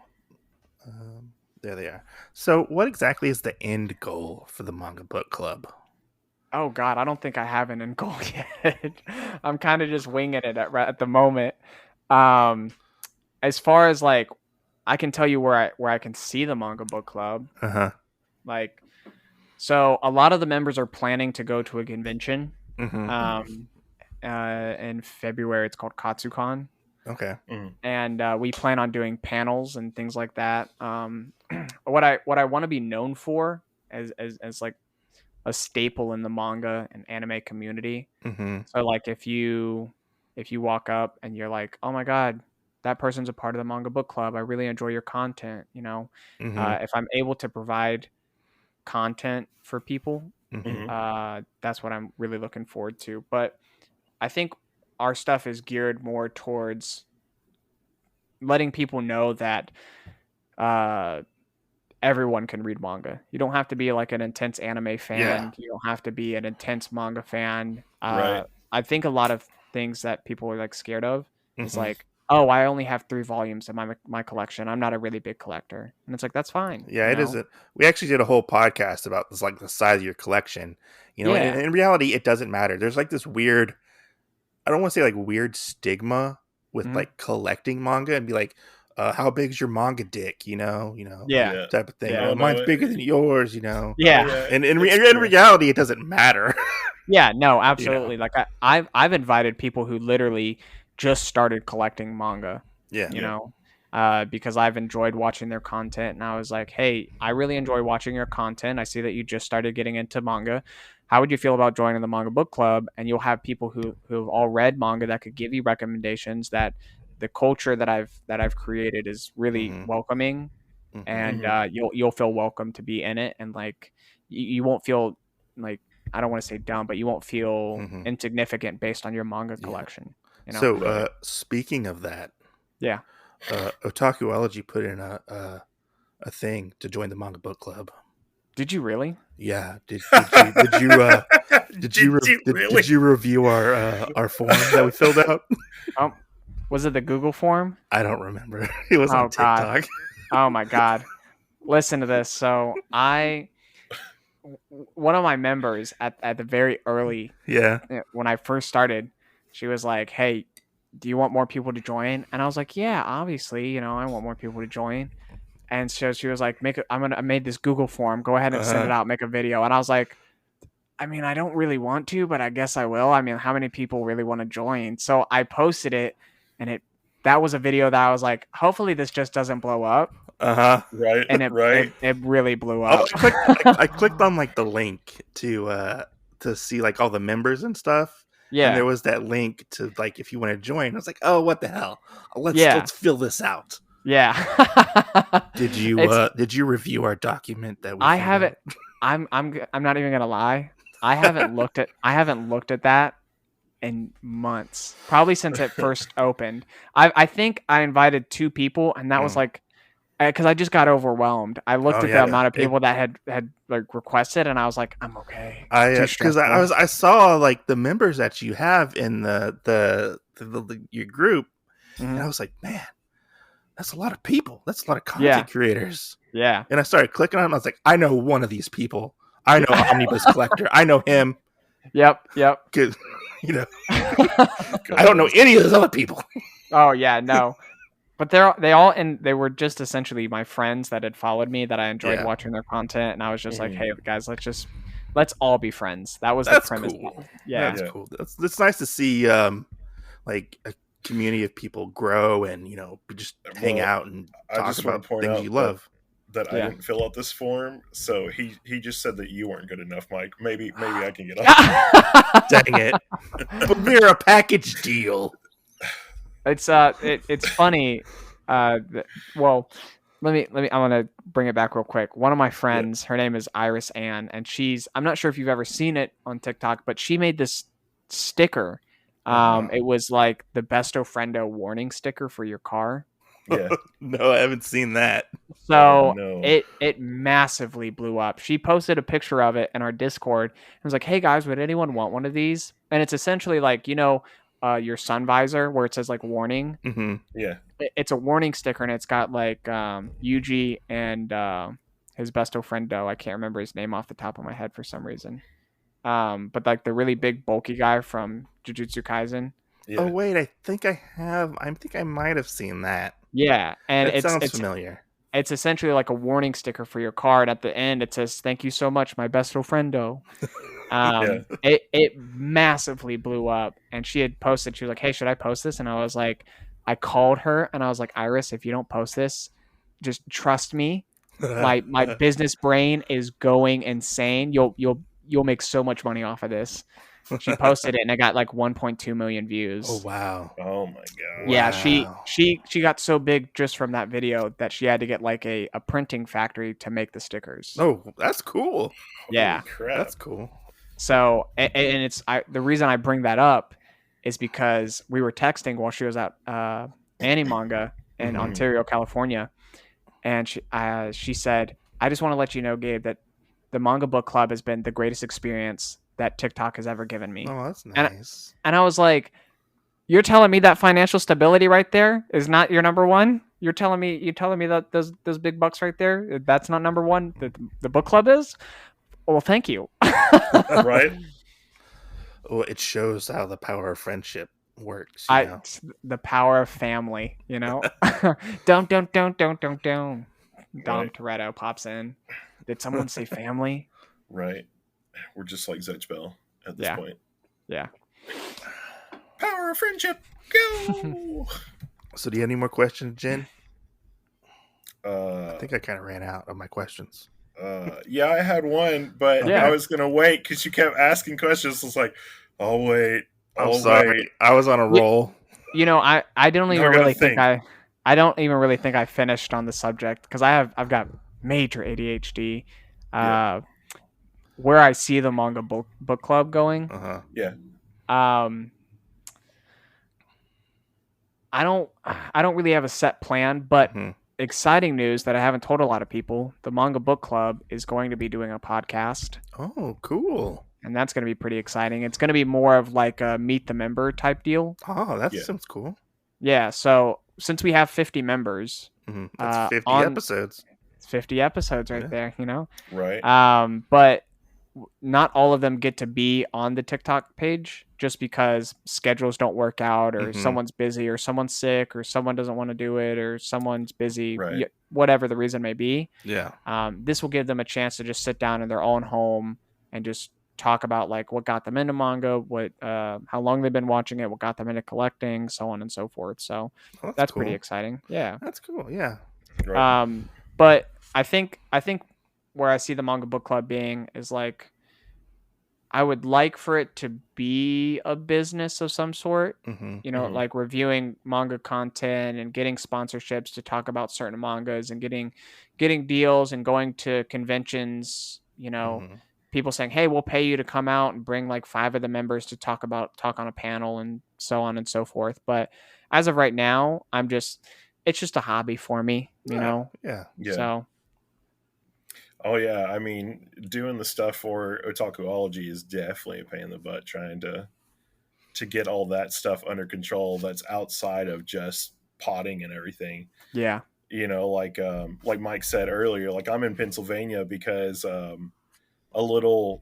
There they are. So, what exactly is the end goal for the Manga Book Club? Oh God, I don't think I have an end goal yet. I'm kind of just winging it at the moment. As far as like, I can tell you where I can see the Manga Book Club. Like, so a lot of the members are planning to go to a convention. In February. It's called Katsucon. Okay. And we plan on doing panels and things like that. What I want to be known for as like a staple in the manga and anime community. So like if you walk up and you're like, oh my God, that person's a part of the Manga Book Club. I really enjoy your content. If I'm able to provide content for people, that's what I'm really looking forward to. But I think our stuff is geared more towards letting people know that everyone can read manga. You don't have to be like an intense anime fan. Yeah. You don't have to be an intense manga fan. Right. I think a lot of things that people are like scared of is like, oh, I only have 3 volumes in my collection. I'm not a really big collector. And it's like, that's fine. Yeah, it isn't. We actually did a whole podcast about this, like the size of your collection. In reality, it doesn't matter. There's like this weird, I don't want to say like weird stigma with like collecting manga and be like, how big's your manga dick? Type of thing. Yeah. Mine's bigger than yours. Yeah. And in reality, it doesn't matter. Yeah, no, absolutely. Like I've invited people who literally just started collecting manga. Because I've enjoyed watching their content, and I was like, hey, I really enjoy watching your content. I see that you just started getting into manga. How would you feel about joining the Manga Book Club? And you'll have people who've all read manga that could give you recommendations. That the culture that I've created is really welcoming, and you'll feel welcome to be in it, and like you won't feel like, I don't want to say dumb, but you won't feel insignificant based on your manga collection. So speaking of that, Otakuology put in a thing to join the Manga Book Club. Did you really? Yeah. Did you review our form that we filled out? Was it the Google form? I don't remember. It was Oh on God. TikTok. Oh my God. Listen to this. So one of my members at the very early, Yeah. when I first started, she was like, "Hey, do you want more people to join?" And I was like, "Yeah, obviously, I want more people to join." And so she was like, I made this Google form. Go ahead and send it out, make a video." And I was like, I mean, I don't really want to, but I guess I will. I mean, how many people really want to join? So I posted it, and that was a video that I was like, hopefully this just doesn't blow up. Right. And Right. it really blew Oh, up. I clicked on like the link to see like all the members and stuff. And Yeah. there was that link to like if you want to join. I was like, oh, what the hell? Yeah. Let's fill this out. Yeah. Did you review our document that we I filled haven't out? I'm not even gonna lie. I haven't looked at that in months. Probably since it first opened. I think I invited 2 people, and that was like, because I just got overwhelmed. I looked at the amount of people that had like requested, and I was like, I'm okay. Because I saw like the members that you have in your group, and I was like, man, that's a lot of people. That's a lot of content creators. Yeah. And I started clicking on them. I was like, I know one of these people. I know Omnibus Collector. I know him. Yep. Good. I don't know any of those other people. Oh yeah, no. But they were just essentially my friends that had followed me, that I enjoyed watching their content, and I was just like, hey guys, let's all be friends. That's the premise. Cool. Yeah. That's cool. It's nice to see like a community of people grow and just hang out and talk about things you love. That I didn't fill out this form, so he just said that you weren't good enough, Mike. Maybe I can get off. Dang it! But we're a package deal. It's funny. Well, let me. I want to bring it back real quick. One of my friends, her name is Iris Ann, and I'm not sure if you've ever seen it on TikTok, but she made this sticker. It was like the Besto Friendo warning sticker for your car. Yeah. No, I haven't seen that. So it massively blew up. She posted a picture of it in our Discord and was like, "Hey guys, would anyone want one of these?" And it's essentially like, your sun visor where it says like warning. Mm-hmm. Yeah. It's a warning sticker, and it's got like Yuji and his besto friendo. I can't remember his name off the top of my head for some reason. But like the really big bulky guy from Jujutsu Kaisen. Yeah. Oh wait, I think I might have seen that. Yeah, and it sounds familiar. It's essentially like a warning sticker for your car, and at the end it says, "Thank you so much, my besto friendo." It massively blew up, and she had posted. She was like, "Hey, should I post this?" And I was like, I called her, and I was like, "Iris, if you don't post this, just trust me. My business brain is going insane. You'll make so much money off of this." She posted it, and it got like 1.2 million views. Oh wow! Oh my god! Yeah, wow. she got so big just from that video that she had to get like a printing factory to make the stickers. Oh, that's cool. Yeah, holy crap. That's cool. So and the reason I bring that up is because we were texting while she was at Manga in Ontario, California, and she said, "I just want to let you know, Gabe, that the Manga Book Club has been the greatest experience that TikTok has ever given me." Oh, that's nice. And I was like, "You're telling me that financial stability right there is not your number one? You're telling me that those big bucks right there, that's not number one? The book club is? Well, thank you." Right? Well, it shows how the power of friendship works. The power of family, Don't. Dom Toretto pops in. Did someone say family? Right. We're just like Zech Bell at this point. Yeah. Power of friendship. Go. So do you have any more questions, Jen? I think I kind of ran out of my questions. Yeah, I had one, but I was going to wait because you kept asking questions. It's like, I'll wait. I'm sorry. Wait. I was on a roll. I don't even really think I don't even really think I finished on the subject because I've got major ADHD. Where I see the Manga book club going. Yeah. I don't really have a set plan, but exciting news that I haven't told a lot of people. The Manga Book Club is going to be doing a podcast. Oh, cool. And that's going to be pretty exciting. It's going to be more of like a meet the member type deal. Oh, that sounds cool. Yeah, so since we have 50 members, That's 50 on episodes. 50 episodes right Yeah. there, you know. Right. But not all of them get to be on the TikTok page just because schedules don't work out, or someone's busy, or someone's sick, or someone doesn't want to do it, or someone's busy, Right. whatever the reason may be. Yeah. This will give them a chance to just sit down in their own home and just talk about like what got them into manga, what how long they've been watching it, what got them into collecting, so on and so forth. So Oh, that's that's cool. pretty exciting. Yeah. That's cool. Yeah. Right. But I think where I see the manga book club being is like, I would like for it to be a business of some sort, you know, like reviewing manga content and getting sponsorships to talk about certain mangas and getting deals and going to conventions, you know, people saying, "Hey, we'll pay you to come out and bring like 5 of the members to talk on a panel," and so on and so forth. But as of right now, it's just a hobby for me, you know. Yeah. Yeah. So Oh yeah, I mean, doing the stuff for Otakuology is definitely a pain in the butt trying to get all that stuff under control that's outside of just potting and everything. yeah. You know, like Mike said earlier, like I'm in Pennsylvania because a little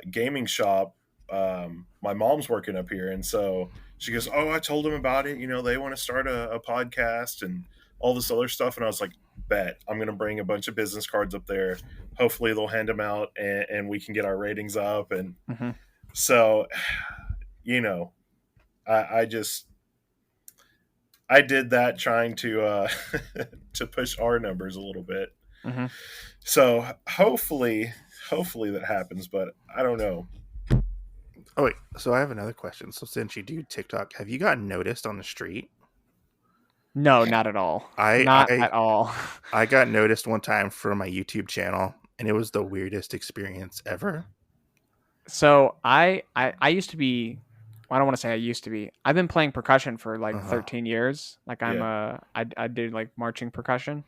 gaming shop, my mom's working up here, and so she goes, "Oh, I told them about it. You know, they want to start a podcast and all this other stuff." And I was like, "Bet I'm going to bring a bunch of business cards up there. Hopefully, they'll hand them out, and we can get our ratings up." And so, you know, I just I did that trying to to push our numbers a little bit. So hopefully that happens, but I don't know. Oh wait, so I have another question. So since you do TikTok, have you gotten noticed on the street? No, not at all. I At all. I got noticed one time for my YouTube channel, and it was the weirdest experience ever. So I used to be, well, I don't want to say I used to be. I've been playing percussion for like 13 years. Like I did like marching percussion,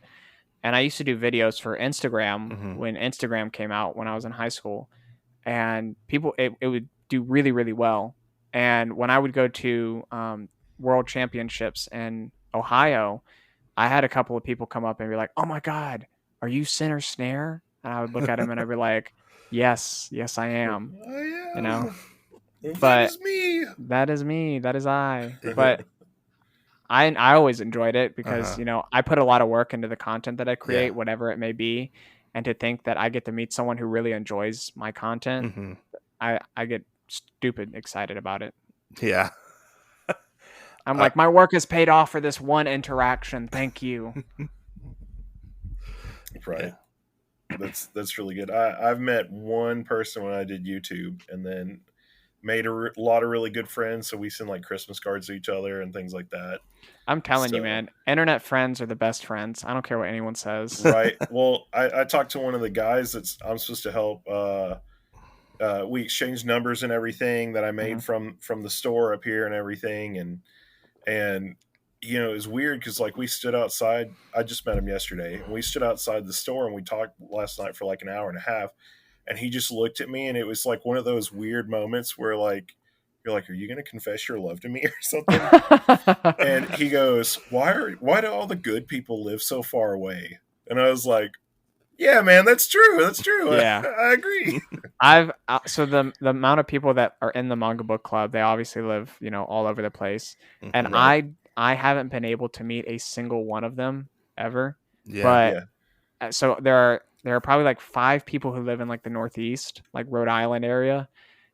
and I used to do videos for Instagram when Instagram came out when I was in high school, and it would do really, really well. And when I would go to world championships in Ohio, I had a couple of people come up and be like, "Oh my God, are you Sinner Snare?" And I would look at him and I'd be like, "Yes, yes, I am." I am. You know, That but is me. that is me. That is I. But I always enjoyed it because you know I put a lot of work into the content that I create, whatever it may be, and to think that I get to meet someone who really enjoys my content, I get stupid excited about it. Yeah. I'm like, my work is paid off for this one interaction. Thank you. Right. That's really good. I've met one person when I did YouTube, and then made a lot of really good friends. So we send like Christmas cards to each other and things like that. I'm telling you, man, internet friends are the best friends. I don't care what anyone says. Right. Well, I talked to one of the guys that's I'm supposed to help. We exchanged numbers and everything that I made from the store up here and everything, and you know, it was weird because like we stood outside. I just met him yesterday, and we stood outside the store and we talked last night for like an hour and a half. And he just looked at me, and it was like one of those weird moments where like you're like, "Are you going to confess your love to me or something?" And he goes, "Why do all the good people live so far away?" And I was like, "Yeah, man, that's true. That's true. Yeah. I agree." So the amount of people that are in the manga book club, they obviously live, you know, all over the place, and Right. I haven't been able to meet a single one of them ever. Yeah. But so there are probably like 5 people who live in like the Northeast, like Rhode Island area,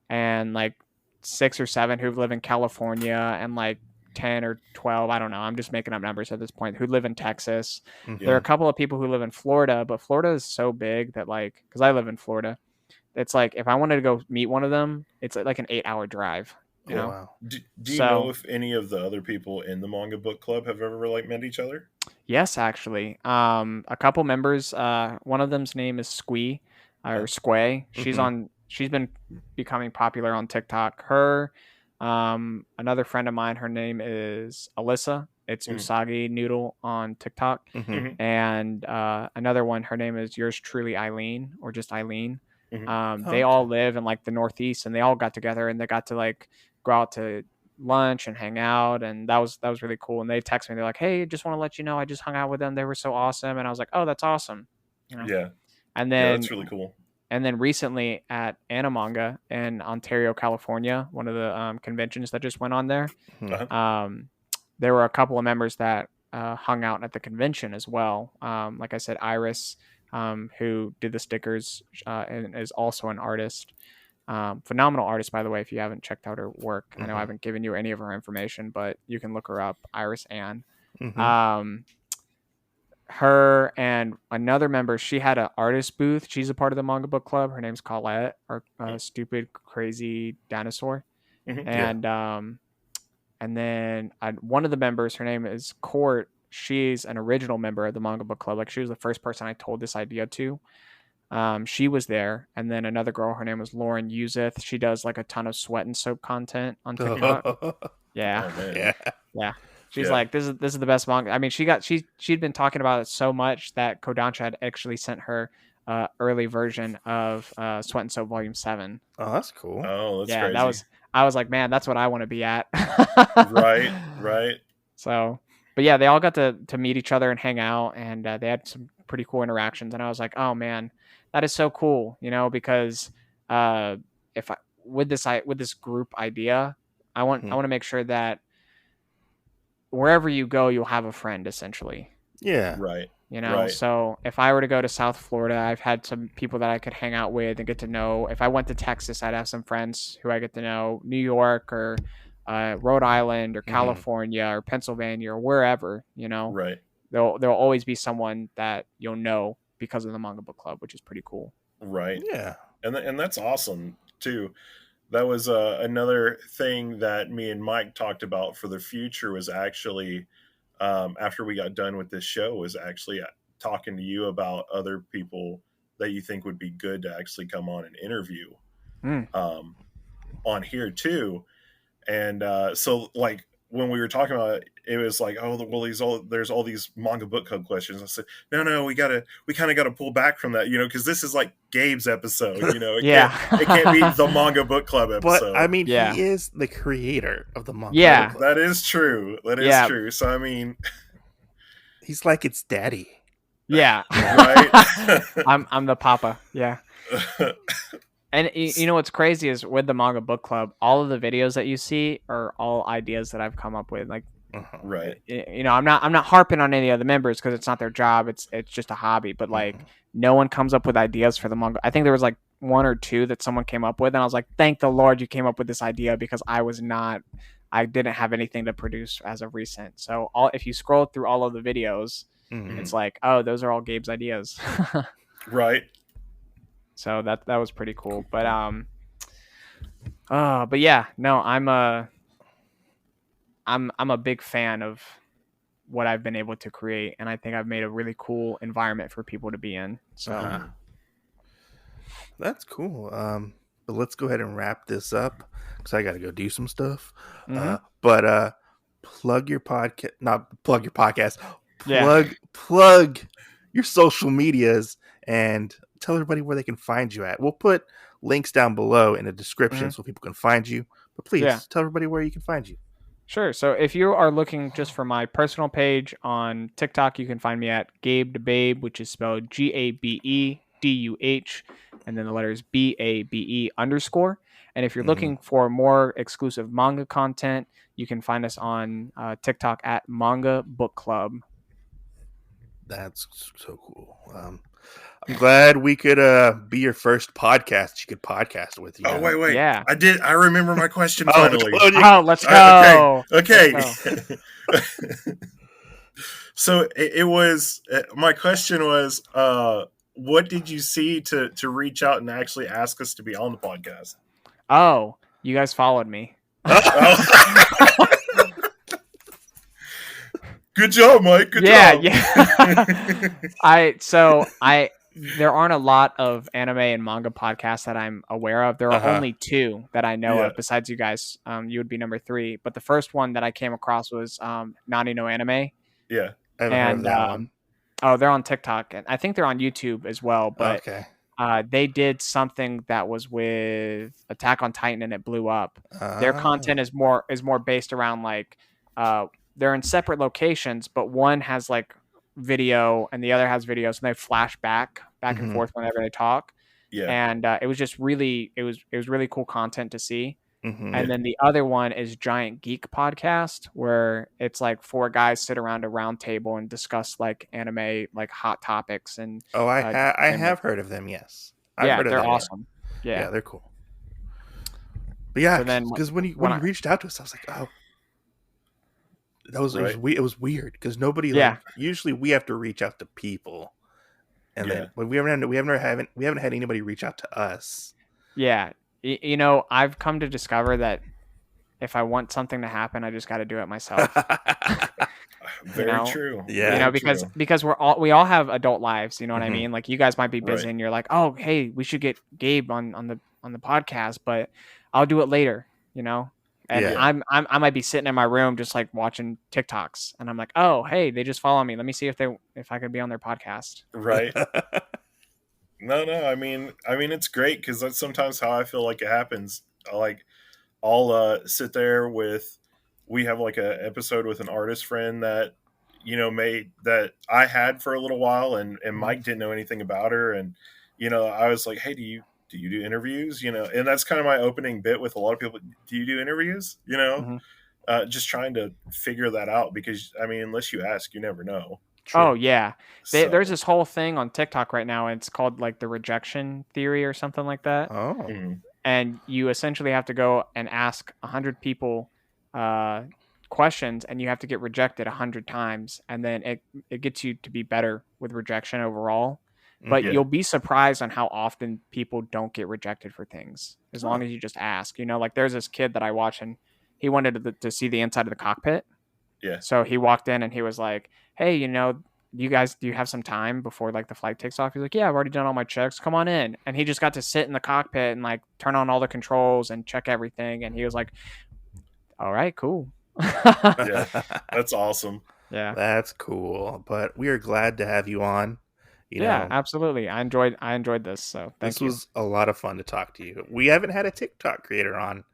and like 6 or 7 who live in California, and like 10 or 12, I don't know, I'm just making up numbers at this point, who live in Texas. There are a couple of people who live in Florida, but Florida is so big that like, because I live in Florida, it's like if I wanted to go meet one of them, it's like an 8-hour drive. You know? Wow. Do you know if any of the other people in the manga book club have ever like met each other? Yes, actually. A couple members. One of them's name is Squee or Squay. She's been becoming popular on TikTok. Her, another friend of mine. Her name is Alyssa. It's Usagi Noodle on TikTok. And another one. Her name is yours truly Eileen, or just Eileen. They all live in like the Northeast, and they all got together and they got to like go out to lunch and hang out, and that was really cool. And they texted me, they're like, "Hey, just want to let you know I just hung out with them. They were so awesome." And I was like, "Oh, that's awesome," you know. Yeah. And Yeah, then that's really cool. and then recently at Manga in Ontario, California, one of the conventions that just went on there, Uh-huh. there were a couple of members that hung out at the convention as well. Like I said, Iris, who did the stickers and is also an artist. Phenomenal artist, by the way, if you haven't checked out her work. I know I haven't given you any of her information, but you can look her up, Iris Ann. Her and another member, she had an artist booth. She's a part of the Manga Book Club. Her name's Colette, or Stupid Crazy Dinosaur. And and then one of the members, her name is Court. She's an original member of the Manga Book Club. Like, she was the first person I told this idea to. She was there. And then another girl, her name was Lauren Useth. She does like a ton of sweat and soap content on TikTok. Yeah. Oh, man. Yeah. She's like, this is the best manga. I mean, she'd been talking about it so much that Kodansha had actually sent her early version of Sweat and Soap Volume 7. Oh, that's cool. Oh, that's crazy. That was, I was like, man, that's what I want to be at. Right. So, but yeah, they all got to meet each other and hang out, and they had some pretty cool interactions. And I was like, oh man, that is so cool, you know, because if I with this group idea, I want to make sure that wherever you go, you'll have a friend, essentially. Yeah. Right. You know, so if I were to go to South Florida, I've had some people that I could hang out with and get to know. If I went to Texas, I'd have some friends who I get to know. New York or Rhode Island or California or Pennsylvania or wherever, you know. Right. There'll always be someone that you'll know because of the Manga Book Club, which is pretty cool. Right. Yeah. And that's awesome too. That was another thing that me and Mike talked about for the future, was actually after we got done with this show, was actually talking to you about other people that you think would be good to actually come on and interview on here too. And so like when we were talking about it, it was like, oh, well, there's all these Manga Book Club questions. I said, no, we kind of got to pull back from that, you know, because this is like Gabe's episode, you know. It can't be the Manga Book Club episode. But I mean, he is the creator of the Manga Book Club. That is true. That is true. So I mean, he's like its daddy. Yeah. Right. I'm the papa. Yeah. And you know what's crazy is with the Manga Book Club, all of the videos that you see are all ideas that I've come up with. Like, right. You know, I'm not harping on any of the members because it's not their job. It's just a hobby. But like, no one comes up with ideas for the manga. I think there was like one or two that someone came up with, and I was like, thank the Lord you came up with this idea, because I didn't have anything to produce as of recent. So if you scroll through all of the videos, it's like, oh, those are all Gabe's ideas. Right. So that was pretty cool. But yeah, no, I'm a big fan of what I've been able to create, and I think I've made a really cool environment for people to be in. So that's cool. But let's go ahead and wrap this up because I got to go do some stuff. But plug your podcast, not plug your podcast. Plug your social medias and tell everybody where they can find you at. We'll put links down below in the description so people can find you. But please tell everybody where you can find you. Sure. So if you are looking just for my personal page on TikTok, you can find me at Gabe the Babe, which is spelled GABEDUH, and then the letters BABE_. And if you're looking for more exclusive manga content, you can find us on TikTok at Manga Book Club. That's so cool. I'm glad we could be your first podcast. You could podcast with you. Oh, wait. Yeah. I remember my question finally. Let's go. Okay. Let's go. So it was, my question was, what did you see to reach out and actually ask us to be on the podcast? Oh, you guys followed me. Good job, Mike. Good job. Yeah. There aren't a lot of anime and manga podcasts that I'm aware of. There are only two that I know of besides you guys. You would be number 3. But the first one that I came across was Nani no Anime. Yeah. I haven't heard of that one. Oh, they're on TikTok, and I think they're on YouTube as well. But They did something that was with Attack on Titan and it blew up. Their content is more based around like they're in separate locations, but one has like video and the other has video, so they flash back and forth whenever they talk. Yeah. And it was just really it was really cool content to see. Mhm. And then the other one is Giant Geek Podcast, where it's like 4 guys sit around a round table and discuss like anime, like hot topics. And Oh, I and, have heard of them. Yes, I've yeah, heard of they're them. awesome. Yeah, Yeah. they're cool. But yeah, So then because when you when I- reached out to us, I was like, oh, Right. it was weird because nobody Yeah. like usually we have to reach out to people, and Yeah. then but we haven't had anybody reach out to us. Yeah. You know, I've come to discover that if I want something to happen, I just got to do it myself. Very know? true. Yeah. You know, Very true. because we all have adult lives, you know what I Mhm. mean? Like you guys might be busy Right. and you're like, "Oh, hey, we should get Gabe on the podcast, but I'll do it later," you know? And Yeah. I might be sitting in my room just like watching TikToks and I'm like, "Oh, hey, they just follow me. Let me see if I could be on their podcast." Right. No, I mean it's great because that's sometimes how I feel like it happens. I'll sit there we have like a episode with an artist friend that made that I had for a little while, and Mike didn't know anything about her, and I was like, hey, do you do interviews? And that's kind of my opening bit with a lot of people. Do you do interviews? Mhm. Just trying to figure that out because I mean, unless you ask, you never know. Oh yeah. So, There's this whole thing on TikTok right now and it's called like the rejection theory or something like that. Oh, And you essentially have to go and ask 100 people questions and you have to get rejected 100 times and then it gets you to be better with rejection overall, but Yeah. you'll be surprised on how often people don't get rejected for things as long Huh. as you just ask. Like there's this kid that I watch and he wanted to see the inside of the cockpit, Yeah. so he walked in and he was like, hey, do you have some time before like the flight takes off? He's like, yeah, I've already done all my checks. Come on in. And he just got to sit in the cockpit and like turn on all the controls and check everything. And he was like, all right, cool. Yeah. That's awesome. Yeah. That's cool. But we are glad to have you on. You Yeah, know, absolutely. I enjoyed this. So thank this you. was a lot of fun to talk to you. We haven't had a TikTok creator on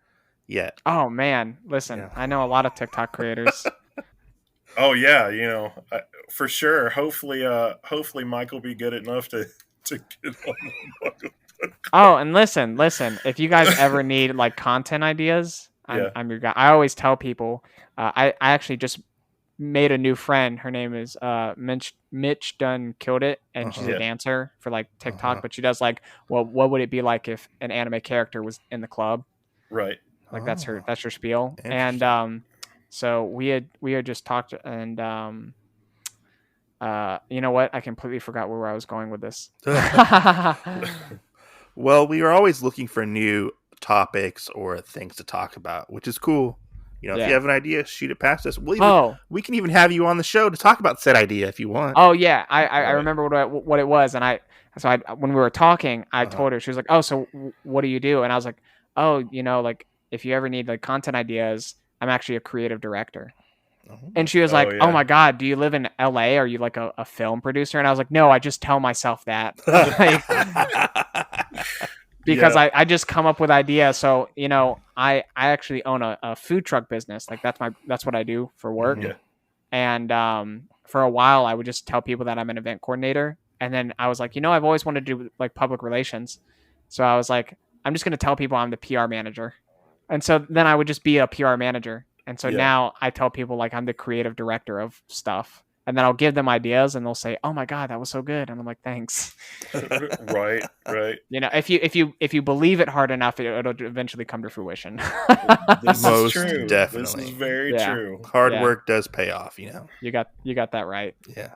yet. Oh man, listen, Yeah. I know a lot of TikTok creators. Oh yeah, for sure. Hopefully Mike will be good enough to get on the book. Oh, and listen, if you guys ever need like content ideas, Yeah. I'm your guy. I always tell people, I actually just made a new friend. Her name is Mitch Dunn Killed It, and she's Yeah. a dancer for like TikTok, Uh-huh. but she does like, well, what would it be like if an anime character was in the club? Right. Like that's her Oh. spiel. And so we had just talked and you know what? I completely forgot where I was going with this. Well, we are always looking for new topics or things to talk about, which is cool. If Yeah. you have an idea, shoot it past us. We can even have you on the show to talk about said idea if you want. Oh yeah, I Right. remember what it was, and when we were talking, I Uh-huh. told her. She was like, "Oh, so what do you do?" And I was like, "Oh, like if you ever need like content ideas, I'm actually a creative director." Oh. And she was Oh, like, yeah. "Oh my god, do you live in LA? Are you like a film producer?" And I was like, "No, I just tell myself that." Because I just come up with ideas. So I actually own a food truck business. Like that's what I do for work. Yeah. And for a while I would just tell people that I'm an event coordinator, and then I was like, I've always wanted to do like public relations, so I was like, I'm just going to tell people I'm the PR manager. And so then I would just be a PR manager, and so Yeah. now I tell people like I'm the creative director of stuff. And then I'll give them ideas and they'll say, "Oh my god, that was so good." And I'm like, "Thanks." Right. If you believe it hard enough, it'll eventually come to fruition. This Most is true. definitely. This is very Yeah. true. Hard Yeah. work does pay off, You got that right. Yeah.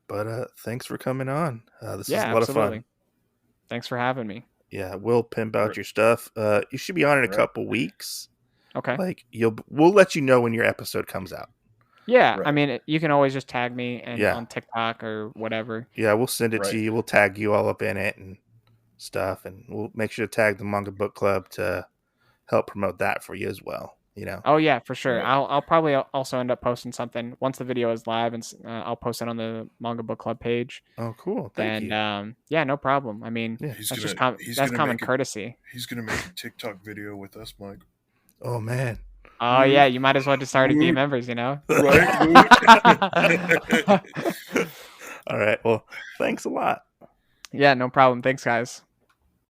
But thanks for coming on. This Yeah, was a lot absolutely. of fun. Thanks for having me. Yeah, we'll pimp out your stuff. You should be on in a Right. couple weeks. Okay. Like we'll let you know when your episode comes out. Yeah, Right. I mean, you can always just tag me Yeah. on TikTok or whatever. Yeah, we'll send it Right. to you. We'll tag you all up in it and stuff, and we'll make sure to tag the Manga Book Club to help promote that for you as well. You know. Oh yeah, for sure. Right. I'll probably also end up posting something once the video is live, and I'll post it on the Manga Book Club page. Oh, cool. Thank you. Yeah, no problem. I mean, Yeah. He's that's gonna just that's common courtesy. He's gonna make a TikTok video with us, Mike. Oh man. Oh yeah, you might as well just already be members, you know. Right. All right. Well, thanks a lot. Yeah, no problem. Thanks, guys.